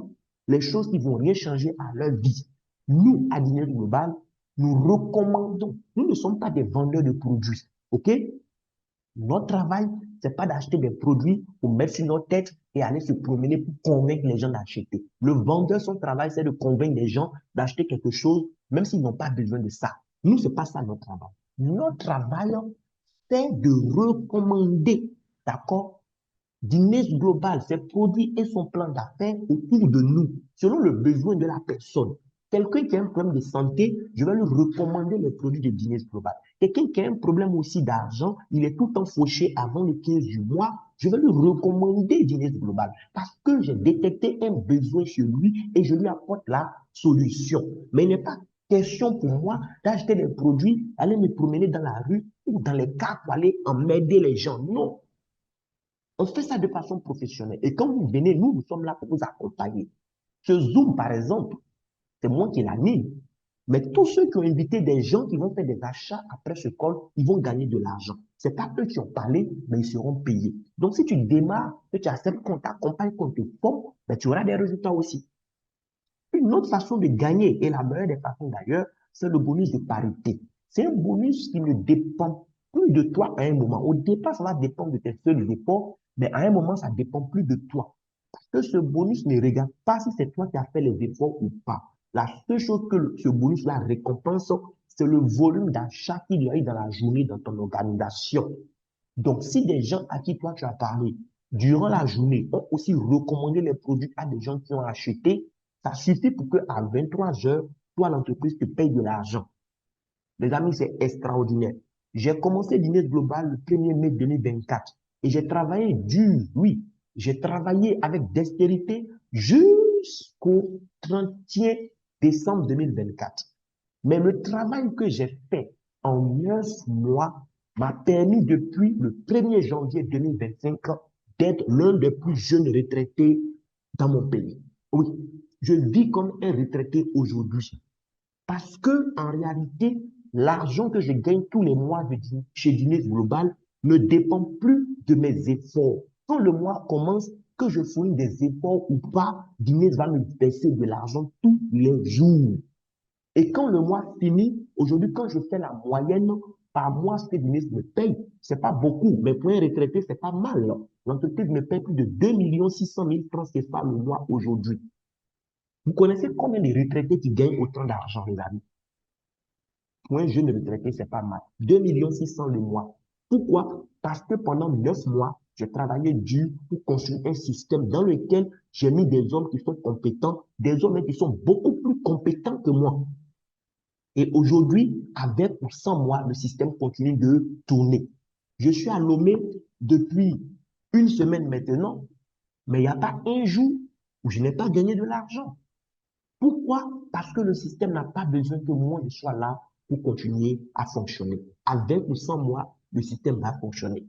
les choses qui vont rien changer à leur vie. Nous, à Dîner Global, nous recommandons. Nous ne sommes pas des vendeurs de produits, ok? Notre travail, c'est pas d'acheter des produits pour mettre sur notre tête et aller se promener pour convaincre les gens d'acheter. Le vendeur, son travail, c'est de convaincre les gens d'acheter quelque chose, même s'ils n'ont pas besoin de ça. Nous, c'est pas ça notre travail. Notre travail, c'est de recommander, d'accord, Dines Global, ses produits et son plan d'affaires autour de nous, selon le besoin de la personne. Quelqu'un qui a un problème de santé, je vais lui recommander les produits de Dines Global. Quelqu'un qui a un problème aussi d'argent, il est tout le temps fauché avant le 15 du mois, je vais lui recommander Dines Global parce que j'ai détecté un besoin chez lui et je lui apporte la solution. Mais il n'est pas question pour moi d'acheter des produits, aller me promener dans la rue ou dans les cas pour aller emmerder les gens. Non. On fait ça de façon professionnelle. Et quand vous venez, nous sommes là pour vous accompagner. Ce Zoom, par exemple, c'est moi qui l'anime. Mais tous ceux qui ont invité des gens qui vont faire des achats après ce call, ils vont gagner de l'argent. C'est pas eux qui ont parlé, mais ils seront payés. Donc, si tu démarres, que tu acceptes qu'on t'accompagne, qu'on te forme, ben, tu auras des résultats aussi. Une autre façon de gagner, et la meilleure des façons d'ailleurs, c'est le bonus de parité. C'est un bonus qui ne dépend plus de toi à un moment. Au départ, ça va dépendre de tes seuls efforts, mais à un moment, ça dépend plus de toi. Parce que ce bonus ne regarde pas si c'est toi qui as fait les efforts ou pas. La seule chose que ce bonus-là récompense, c'est le volume d'achat qu'il y a eu dans la journée dans ton organisation. Donc, si des gens à qui toi tu as parlé durant la journée ont aussi recommandé les produits à des gens qui ont acheté, ça suffit pour qu'à 23 heures, toi, l'entreprise te paye de l'argent. Les amis, c'est extraordinaire. J'ai commencé Business Global le 1er mai 2024 et j'ai travaillé dur, oui. J'ai travaillé avec dextérité jusqu'au 31 décembre 2024. Mais le travail que j'ai fait en 9 mois m'a permis depuis le 1er janvier 2025 d'être l'un des plus jeunes retraités dans mon pays. Oui, je vis comme un retraité aujourd'hui. Parce que, en réalité, l'argent que je gagne tous les mois chez Guinness Global ne dépend plus de mes efforts. Quand le mois commence, que je fournis des efforts ou pas, Guinness va me verser de l'argent tous les jours. Et quand le mois finit, aujourd'hui, quand je fais la moyenne par mois, ce que Guinness me paye, c'est pas beaucoup, mais pour un retraité, c'est pas mal. L'entreprise me paye plus de 2 600 000 francs CFA le mois aujourd'hui. Vous connaissez combien de retraités qui gagnent autant d'argent, les amis? Pour un jeune retraité, c'est pas mal. 2 600 000 le mois. Pourquoi? Parce que pendant 9 mois, j'ai travaillé dur pour construire un système dans lequel j'ai mis des hommes qui sont compétents, des hommes qui sont beaucoup plus compétents que moi. Et aujourd'hui, avec ou sans moi, le système continue de tourner. Je suis à Lomé depuis une semaine maintenant, mais il n'y a pas un jour où je n'ai pas gagné de l'argent. Pourquoi? Parce que le système n'a pas besoin que moi je sois là pour continuer à fonctionner. Avec ou sans moi, le système va fonctionner.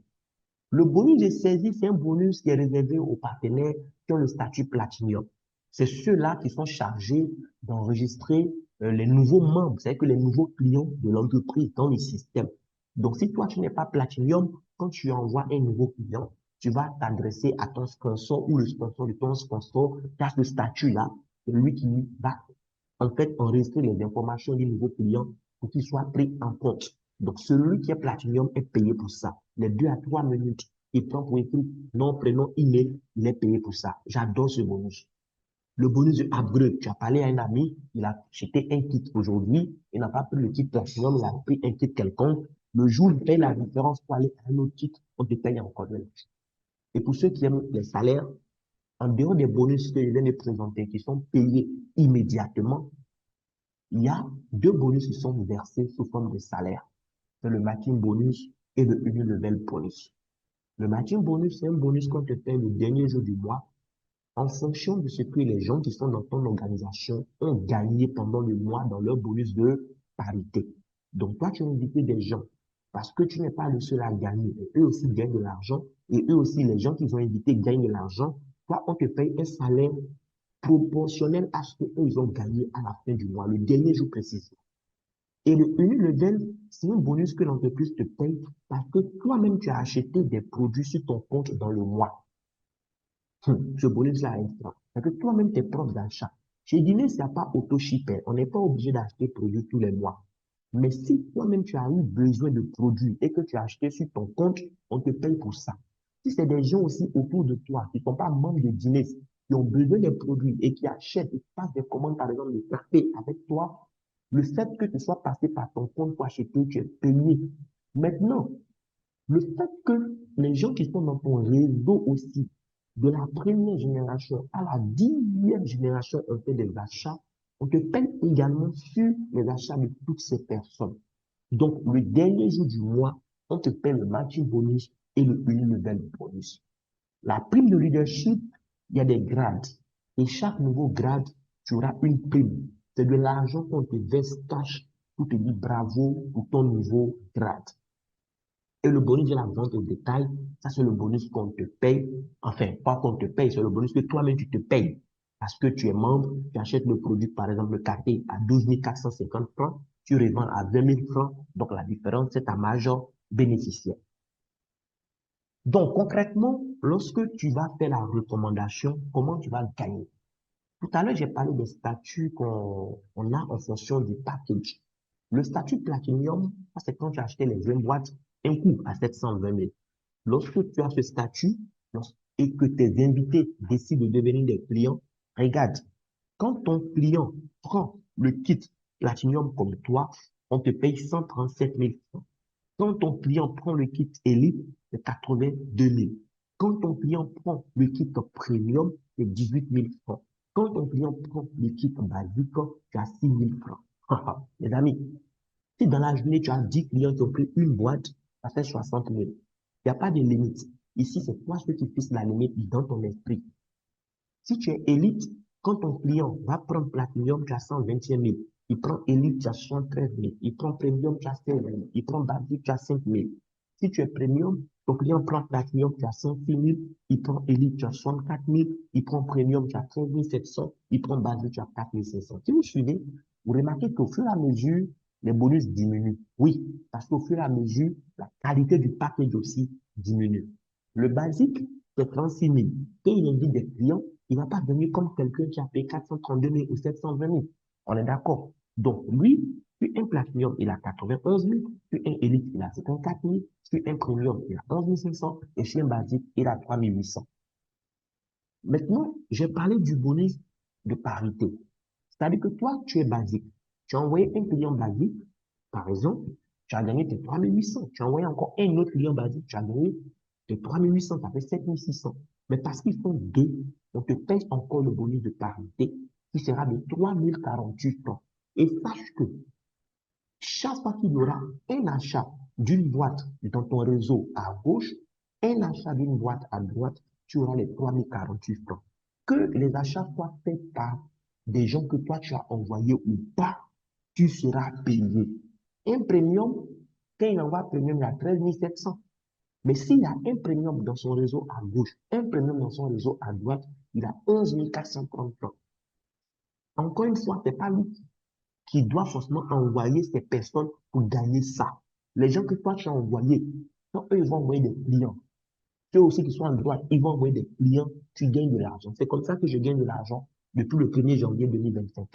Le bonus de saisie, c'est un bonus qui est réservé aux partenaires qui ont le statut Platinum. C'est ceux-là qui sont chargés d'enregistrer les nouveaux membres, c'est-à-dire que les nouveaux clients de l'entreprise dans le système. Donc, si toi, tu n'es pas Platinum, quand tu envoies un nouveau client, tu vas t'adresser à ton sponsor ou le sponsor de ton sponsor qui a ce statut-là. C'est lui qui va en fait enregistrer les informations du nouveau client pour qu'il soit pris en compte. Donc, celui qui est Platinum est payé pour ça. Les 2 à 3 minutes, il prend pour écrire nom, prénom, email, il est payé pour ça. J'adore ce bonus. Le bonus de upgrade, tu as parlé à un ami, il a acheté un kit aujourd'hui, il n'a pas pris le kit Platinum, il a pris un kit quelconque. Le jour où il paye la différence pour aller à un autre kit, on te paye encore de l'argent. Et pour ceux qui aiment les salaires, en dehors des bonus que je viens de présenter, qui sont payés immédiatement, il y a 2 bonus qui sont versés sous forme de salaire. C'est le matching bonus et le level bonus. Le matching bonus, c'est un bonus qu'on te paye le dernier jour du mois en fonction de ce que les gens qui sont dans ton organisation ont gagné pendant le mois dans leur bonus de parité. Donc, toi, tu as invité des gens parce que tu n'es pas le seul à gagner. Et eux aussi gagnent de l'argent. Et eux aussi, les gens qu'ils ont invités gagnent de l'argent. Toi, on te paye un salaire proportionnel à ce qu'eux, ils ont gagné à la fin du mois, le dernier jour précis. Et le unilevel, c'est un bonus que l'entreprise te paye parce que toi-même, tu as acheté des produits sur ton compte dans le mois. Ce bonus-là est extra. Parce que toi-même, tes propres achats. Chez Dîner, il n'y a pas auto-shipper. On n'est pas obligé d'acheter produits tous les mois. Mais si toi-même, tu as eu besoin de produits et que tu as acheté sur ton compte, on te paye pour ça. Si c'est des gens aussi autour de toi qui ne sont pas membres de Dîner, qui ont besoin des produits et qui achètent, et passent des commandes, par exemple, de café avec toi, le fait que tu sois passé par ton compte pour acheter, tu es payé. Maintenant, le fait que les gens qui sont dans ton réseau aussi, de la première génération à la 10e génération, ont fait des achats, on te paye également sur les achats de toutes ces personnes. Donc, le dernier jour du mois, on te paye le matching bonus et le level bonus. La prime de leadership, il y a des grades. Et chaque nouveau grade, tu auras une prime. C'est de l'argent qu'on te verse cash pour te dire bravo pour ton nouveau grade. Et le bonus de la vente au détail, ça c'est le bonus qu'on te paye. Enfin, pas qu'on te paye, c'est le bonus que toi-même tu te payes. Parce que tu es membre, tu achètes le produit, par exemple le café à 12 450 francs, tu revends à 20 000 francs, donc la différence c'est ta majeure bénéficiaire. Donc concrètement, lorsque tu vas faire la recommandation, comment tu vas gagner? Tout à l'heure, j'ai parlé des statuts qu'on a en fonction du package. Le statut Platinum, ça c'est quand tu as acheté les 20 boîtes, un coup à 720 000. Lorsque tu as ce statut et que tes invités décident de devenir des clients, regarde, quand ton client prend le kit Platinum comme toi, on te paye 137 000 francs. Quand ton client prend le kit Elite, c'est 82 000. Quand ton client prend le kit Premium, c'est 18 000 francs. Quand ton client prend le kit basique, tu as 6 000 francs. Les amis, si dans la journée, tu as 10 clients qui ont pris une boîte, ça fait 60 000. Il n'y a pas de limite. Ici, c'est toi qui fixes la limite dans ton esprit. Si tu es élite, quand ton client va prendre Platinum, tu as 121 000. Il prend élite, tu as 73 000. Il prend Premium, tu as 5 000. Il prend Basic, tu as 5 000. Si tu es Premium, ton client prend Platinum, tu as 106 000. Il prend élite, tu as 64 000. Il prend Premium, tu as 13 700. Il prend Basic, tu as 4 500. Si vous suivez, vous remarquez qu'au fur et à mesure, les bonus diminuent. Oui, parce qu'au fur et à mesure, la qualité du package aussi diminue. Le basique, c'est 36 000. Quand il invite des clients, il ne va pas venir comme quelqu'un qui a payé 432 000 ou 720 000. On est d'accord. Donc, lui, puis un Platinum, il a 91 000. Puis un Elite, il a 54 000. Puis un Premium, il a 11 500. Et puis un Basique, il a 3 800. Maintenant, j'ai parlé du bonus de parité. C'est-à-dire que toi, tu es basique. Tu as envoyé un client basique, par exemple, tu as gagné tes 3 800. Tu as envoyé encore un autre client basique, tu as gagné tes 3 800, ça fait 7 600. Mais parce qu'ils font deux, on te paye encore le bonus de parité qui sera de 3 048 francs. Et sache que chaque fois qu'il y aura un achat d'une boîte dans ton réseau à gauche, un achat d'une boîte à droite, tu auras les 3 048 francs. Que les achats soient faits par des gens que toi tu as envoyés ou pas, tu seras payé. Un premium, quand il envoie un premium, il y a 13 700. Mais s'il y a un premium dans son réseau à gauche, un premium dans son réseau à droite, il a 11 430 francs. Encore une fois, ce n'est pas lui qui doit forcément envoyer ces personnes pour gagner ça. Les gens que toi tu as envoyés, quand eux ils vont envoyer des clients, ceux aussi qui sont à droite, ils vont envoyer des clients, tu gagnes de l'argent. C'est comme ça que je gagne de l'argent depuis le 1er janvier 2025.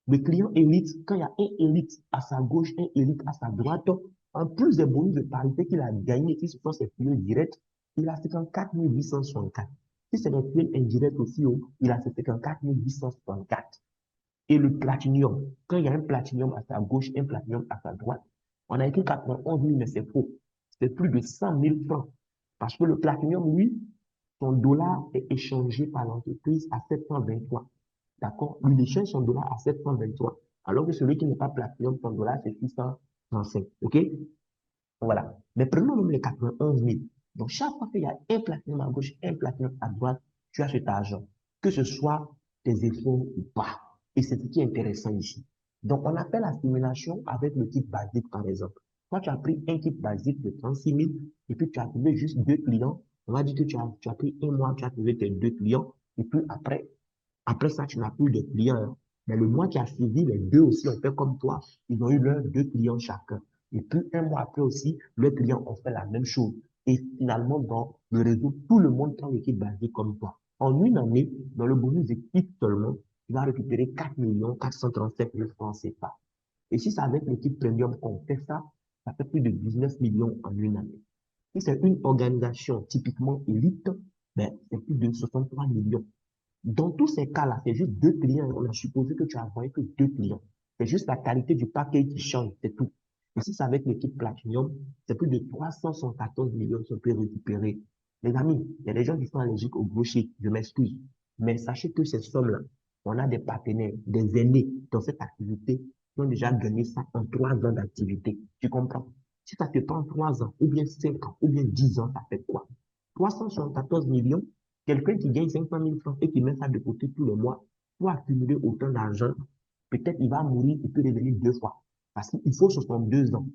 Le client élite, quand il y a un élite à sa gauche, un élite à sa droite, en plus des bonus de parité qu'il a gagné, qui sont ses clients directs, il a 54 864. Si c'est des clients indirects aussi, il a 54 864. Et le platinium, quand il y a un platinium à sa gauche, un platinium à sa droite, on a écrit 91 000, mais c'est faux. C'est plus de 100 000 francs. Parce que le platinium, lui, son dollar est échangé par l'entreprise à 723. D'accord? Lui, il échange son dollar à 723. Alors que celui qui n'est pas platinium, son dollar, c'est 635. OK? Voilà. Mais prenons même les 91 000. Donc, chaque fois qu'il y a un platinum à gauche, un platinum à droite, tu as cet argent. Que ce soit tes efforts ou pas. Et c'est ce qui est intéressant ici. Donc, on a fait la simulation avec le kit basique, par exemple. Quand tu as pris un kit basique de 36 000 et puis tu as trouvé juste deux clients, on va dire que tu as pris un mois, tu as trouvé tes deux clients et puis après ça, tu n'as plus de clients, hein. Mais le mois qui a suivi, les deux aussi ont fait comme toi. Ils ont eu leurs deux clients chacun. Et puis, un mois après aussi, leurs clients ont fait la même chose. Et finalement, dans le réseau, tout le monde prend l'équipe basée comme toi. En une année, dans le bonus d'équipe seulement, tu vas récupérer 4 437 000 francs CFA. Et si c'est avec l'équipe premium qu'on fait ça, ça fait plus de 19 millions en une année. Si c'est une organisation typiquement élite, ben, c'est plus de 63 millions. Dans tous ces cas-là, c'est juste deux clients. On a supposé que tu as envoyé que deux clients. C'est juste la qualité du paquet qui change, c'est tout. Et si c'est avec l'équipe Platinum, c'est plus de 314 millions qui sont récupérer. Les amis, il y a des gens qui sont allergiques au gaucher, je m'excuse. Mais sachez que ces sommes-là, on a des partenaires, des aînés dans cette activité qui ont déjà gagné ça en 3 ans d'activité. Tu comprends? Si ça te prend 3 ans, ou bien 5 ans, ou bien 10 ans, ça fait quoi? 314 millions. Quelqu'un qui gagne 500 000 francs et qui met ça de côté tous les mois pour accumuler autant d'argent, peut-être il va mourir, il peut revenir 2 fois. Parce qu'il faut 62 ans.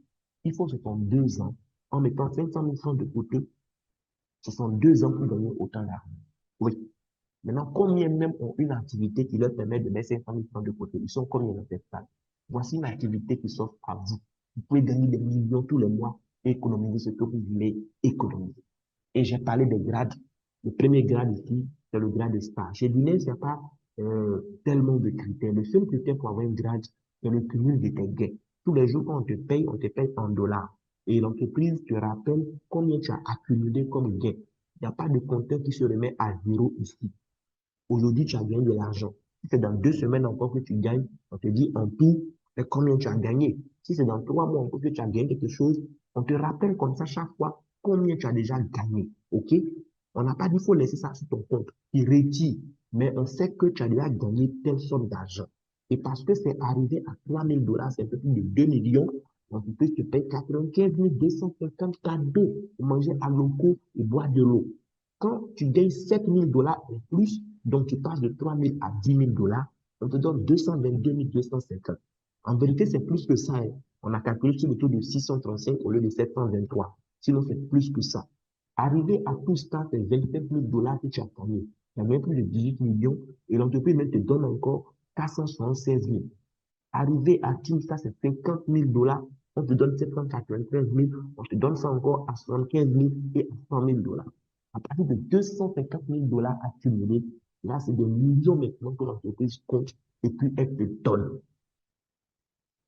Il faut 62 ans en mettant 500 000 francs de côté. 62 ans pour gagner autant d'argent. Oui. Maintenant, combien même ont une activité qui leur permet de mettre 500 000 francs de côté? Ils sont combien dans cette salle? Voici une activité qui s'offre à vous. Vous pouvez gagner des millions tous les mois et économiser ce que vous voulez économiser. Et j'ai parlé des grades. Le premier grade ici, c'est le grade de star. Chez Dunès, il n'y a pas tellement de critères. Le seul critère pour avoir un grade, c'est le cumul de tes gains. Tous les jours, quand on te paye en dollars. Et l'entreprise te rappelle combien tu as accumulé comme gain. Il n'y a pas de compteur qui se remet à zéro ici. Aujourd'hui, tu as gagné de l'argent. Si c'est dans 2 semaines encore que tu gagnes, on te dit en tout, combien tu as gagné. Si c'est dans 3 mois encore que tu as gagné quelque chose, on te rappelle comme ça chaque fois combien tu as déjà gagné. OK? On n'a pas dit qu'il faut laisser ça sur ton compte. Il retire. Mais on sait que tu as déjà gagné telle somme d'argent. Et parce que c'est arrivé à 3 000 $, c'est un peu plus de 2 millions, l'entreprise te paye 95 250 cadeaux pour manger à locaux et boire de l'eau. Quand tu gagnes 7 000 $ en plus, donc tu passes de 3 000 à 10 000 $, on te donne 222 250. En vérité, c'est plus que ça, hein. On a calculé sur le taux de 635 au lieu de 723. Sinon, c'est plus que ça. Arrivé à tout ça, c'est 27 000 $ que tu as gagné. Tu as même plus de 18 millions et l'entreprise même te donne encore 476 000. Arrivé à tout ça, c'est 50 000 $. On te donne 793 000. On te donne ça encore à 75 000 et à 100 000 $. À partir de 250 000 $ accumulés, là, c'est des millions maintenant que l'entreprise compte et puis elle te donne.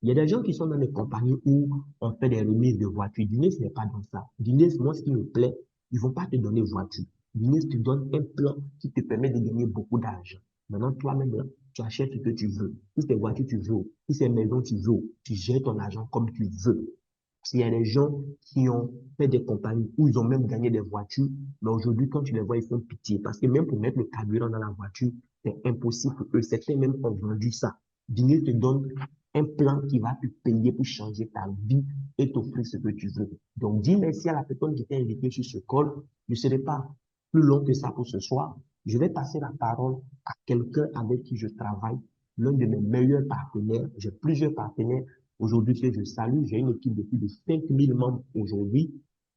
Il y a des gens qui sont dans des compagnies où on fait des remises de voitures. Dines n'est pas dans ça. Dines, moi, ce qui me plaît, ils ne vont pas te donner voiture. Dines te donne un plan qui te permet de gagner beaucoup d'argent. Maintenant, toi-même, là, tu achètes ce que tu veux. Si c'est voiture, tu veux. Si c'est maison, tu veux. Tu gères ton argent comme tu veux. S'il y a des gens qui ont fait des compagnies où ils ont même gagné des voitures, mais aujourd'hui, quand tu les vois, ils font pitié. Parce que même pour mettre le carburant dans la voiture, c'est impossible pour eux. Certains même ont vendu ça. Dîner te donne un plan qui va te payer pour changer ta vie et t'offrir ce que tu veux. Donc, dis merci à la personne qui t'a invité sur ce call. Je ne serai pas plus long que ça pour ce soir. Je vais passer la parole à quelqu'un avec qui je travaille, l'un de mes meilleurs partenaires. J'ai plusieurs partenaires aujourd'hui que je salue. J'ai une équipe de plus de 5000 membres aujourd'hui.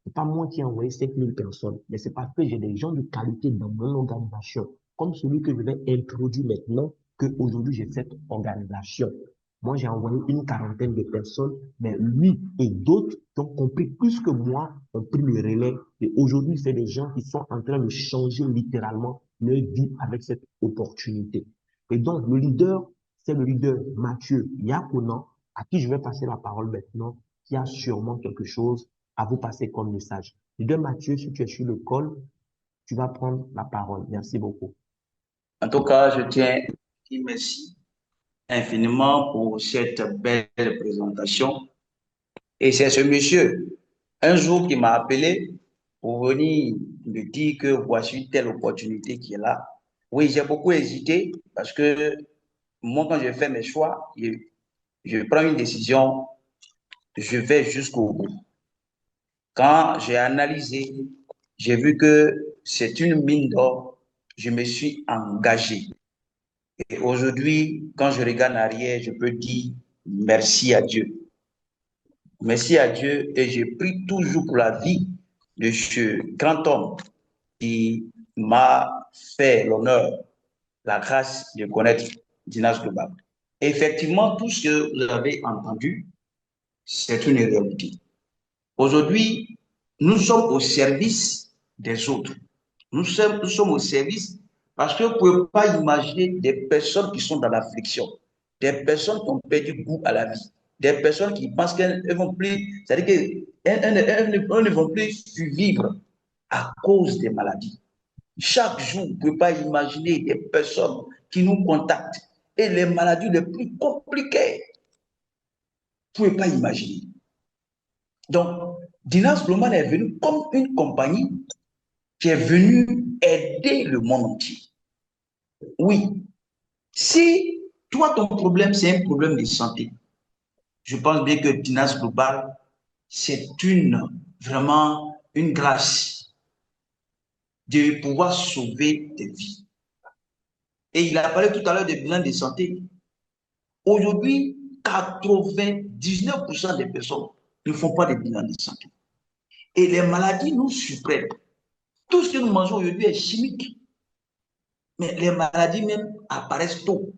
C'est pas moi qui ai envoyé 5000 personnes, mais c'est parce que j'ai des gens de qualité dans mon organisation, comme celui que je vais introduire maintenant, qu'aujourd'hui j'ai cette organisation. Moi, j'ai envoyé une quarantaine de personnes, mais lui et d'autres qui ont compris plus que moi ont pris le relais. Et aujourd'hui, c'est des gens qui sont en train de changer littéralement leur vie avec cette opportunité. Et donc, le leader, c'est le leader Mathieu Yakonan, à qui je vais passer la parole maintenant, qui a sûrement quelque chose à vous passer comme message. Leader Mathieu, si tu es sur le call, tu vas prendre la parole. Merci beaucoup. En tout cas, je tiens à dire merci infiniment pour cette belle présentation. Et c'est ce monsieur, un jour, qui m'a appelé pour venir me dire que voici une telle opportunité qui est là. Oui, j'ai beaucoup hésité parce que moi, quand je fais mes choix, je prends une décision, je vais jusqu'au bout. Quand j'ai analysé, j'ai vu que c'est une mine d'or, je me suis engagé. Et aujourd'hui, quand je regarde en arrière, je peux dire merci à Dieu. Merci à Dieu et je prie toujours pour la vie de ce grand homme qui m'a fait l'honneur, la grâce de connaître Dinas Global. Effectivement, tout ce que vous avez entendu, c'est une réalité. Aujourd'hui, nous sommes au service des autres. Nous sommes au service parce que vous ne pouvez pas imaginer des personnes qui sont dans l'affliction, des personnes qui ont perdu goût à la vie, des personnes qui pensent qu'elles ne vont plus, c'est-à-dire qu'elles ne vont plus survivre à cause des maladies. Chaque jour, vous ne pouvez pas imaginer des personnes qui nous contactent et les maladies les plus compliquées. Vous ne pouvez pas imaginer. Donc, Dinas Global est venu comme une compagnie qui est venue aider le monde entier. Oui, si toi, ton problème, c'est un problème de santé, je pense bien que Dinas Global, c'est vraiment une grâce de pouvoir sauver des vies. Et il a parlé tout à l'heure des bilans de santé. Aujourd'hui, 99% des personnes ne font pas de bilan de santé. Et les maladies nous surprennent. Tout ce que nous mangeons aujourd'hui est chimique. Mais les maladies même apparaissent tôt.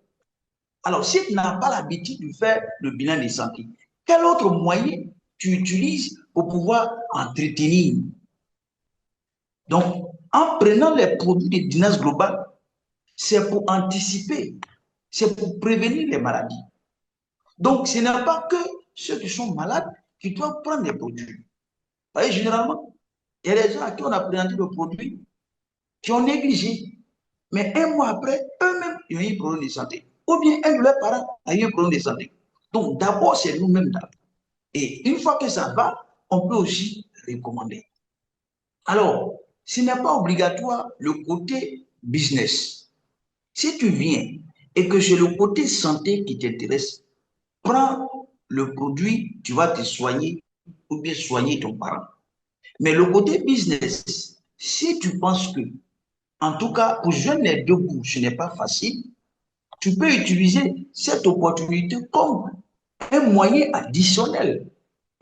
Alors, si tu n'as pas l'habitude de faire le bilan de santé, quel autre moyen tu utilises pour pouvoir entretenir? Donc, en prenant les produits de Dinas Global, c'est pour anticiper, c'est pour prévenir les maladies. Donc, ce n'est pas que ceux qui sont malades, qui doivent prendre des produits. Vous voyez, généralement, il y a des gens à qui on a présenté le produit qui ont négligé. Mais un mois après, eux-mêmes, ils ont eu un problème de santé. Ou bien un de leurs parents a eu un problème de santé. Donc, d'abord, c'est nous-mêmes d'abord. Et une fois que ça va, on peut aussi recommander. Alors, ce n'est pas obligatoire le côté business. Si tu viens et que c'est le côté santé qui t'intéresse, prends le produit, tu vas te soigner ou bien soigner ton parent. Mais le côté business, si tu penses que, en tout cas, pour joindre les deux bouts, ce n'est pas facile, tu peux utiliser cette opportunité comme un moyen additionnel,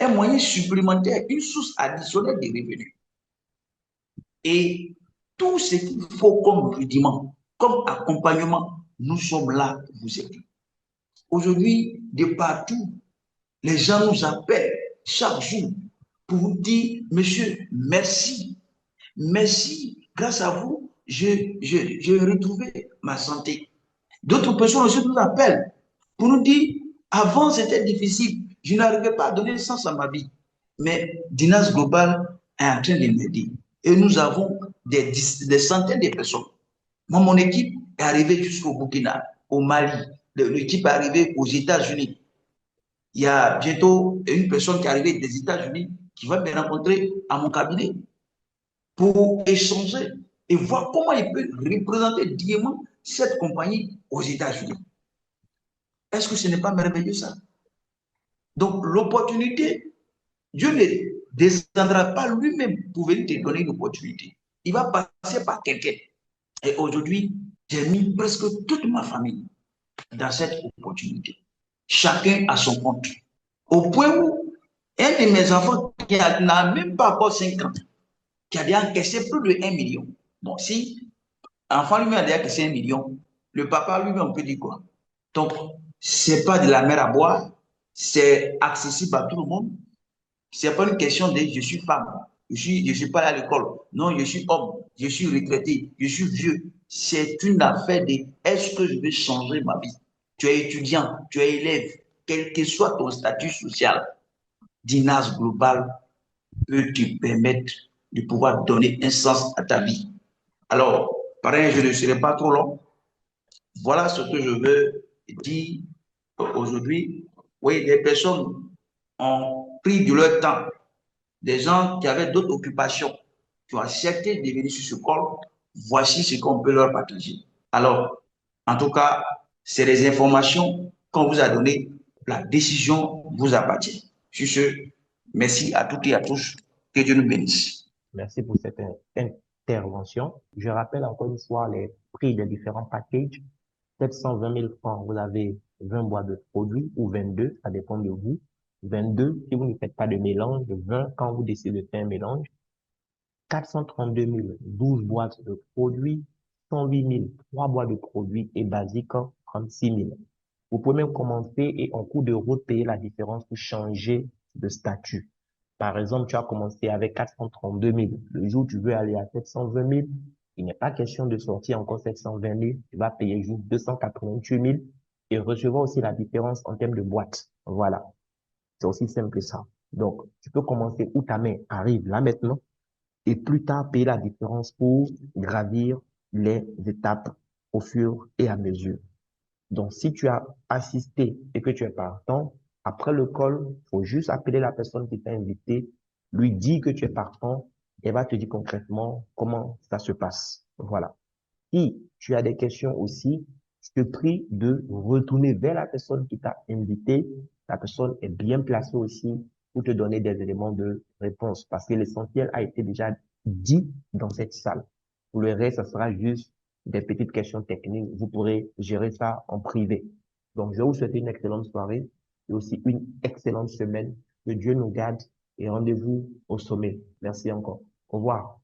un moyen supplémentaire, une source additionnelle de revenus. Et tout ce qu'il faut comme rudiment, comme accompagnement, nous sommes là pour vous aider. Aujourd'hui, de partout, les gens nous appellent chaque jour pour vous dire, monsieur, merci. Merci, grâce à vous, j'ai retrouvé ma santé. D'autres personnes aussi nous appellent pour nous dire, avant c'était difficile, je n'arrivais pas à donner le sens à ma vie. Mais Dinas Global est en train de m'aider. Et nous avons des centaines de personnes. Moi, mon équipe est arrivée jusqu'au Burkina, au Mali. L'équipe est arrivée aux États-Unis. Il y a bientôt une personne qui est arrivée des États-Unis qui va me rencontrer à mon cabinet pour échanger et voir comment il peut représenter dignement cette compagnie aux États-Unis. Est-ce que ce n'est pas merveilleux ça? Donc l'opportunité, Dieu ne descendra pas lui-même pour venir te donner une opportunité. Il va passer par quelqu'un. Et aujourd'hui, j'ai mis presque toute ma famille dans cette opportunité. Chacun à son compte. Au point où un de mes enfants qui n'a même pas encore 5 ans, qui a déjà encaissé plus de 1 million. Bon, si l'enfant lui-même a déjà encaissé 1 million, le papa lui-même, on peut dire quoi? Donc, ce n'est pas de la mer à boire, c'est accessible à tout le monde. Ce n'est pas une question de je suis femme, je suis pas à l'école. Non, je suis homme, je suis retraité, je suis vieux. C'est une affaire de est-ce que je vais changer ma vie? Tu es étudiant, tu es élève, quel que soit ton statut social, Dinas Global peut te permettre de pouvoir donner un sens à ta vie. Alors, pareil, je ne serai pas trop long. Voilà ce que je veux dire aujourd'hui. Oui, des personnes ont pris de leur temps, des gens qui avaient d'autres occupations, qui ont accepté de venir sur ce call. Voici ce qu'on peut leur partager. Alors, en tout cas, c'est les informations qu'on vous a données. La décision vous appartient. Sur ce, merci à toutes et à tous. Que Dieu nous bénisse. Merci pour cette intervention. Je rappelle encore une fois les prix des différents packages. 720 000 francs, vous avez 20 boîtes de produits ou 22, ça dépend de vous. 22, si vous ne faites pas de mélange. 20, quand vous décidez de faire un mélange. 432 000, 12 boîtes de produits. 108 000, 3 boîtes de produits et basique, 36 000. Vous pouvez même commencer et en cours de route payer la différence pour changer de statut. Par exemple, tu as commencé avec 432 000. Le jour où tu veux aller à 720 000, il n'est pas question de sortir encore 720 000. Tu vas payer juste 288 000 et recevoir aussi la différence en termes de boîte. Voilà. C'est aussi simple que ça. Donc, tu peux commencer où ta main arrive là maintenant et plus tard payer la différence pour gravir les étapes au fur et à mesure. Donc, si tu as assisté et que tu es partant, après le call, faut juste appeler la personne qui t'a invité, lui dire que tu es partant, et elle va te dire concrètement comment ça se passe. Voilà. Si tu as des questions aussi, je te prie de retourner vers la personne qui t'a invité. La personne est bien placée aussi pour te donner des éléments de réponse parce que l'essentiel a été déjà dit dans cette salle. Pour le reste, ça sera juste des petites questions techniques. Vous pourrez gérer ça en privé. Donc, je vais vous souhaiter une excellente soirée et aussi une excellente semaine. Que Dieu nous garde et rendez-vous au sommet. Merci encore. Au revoir.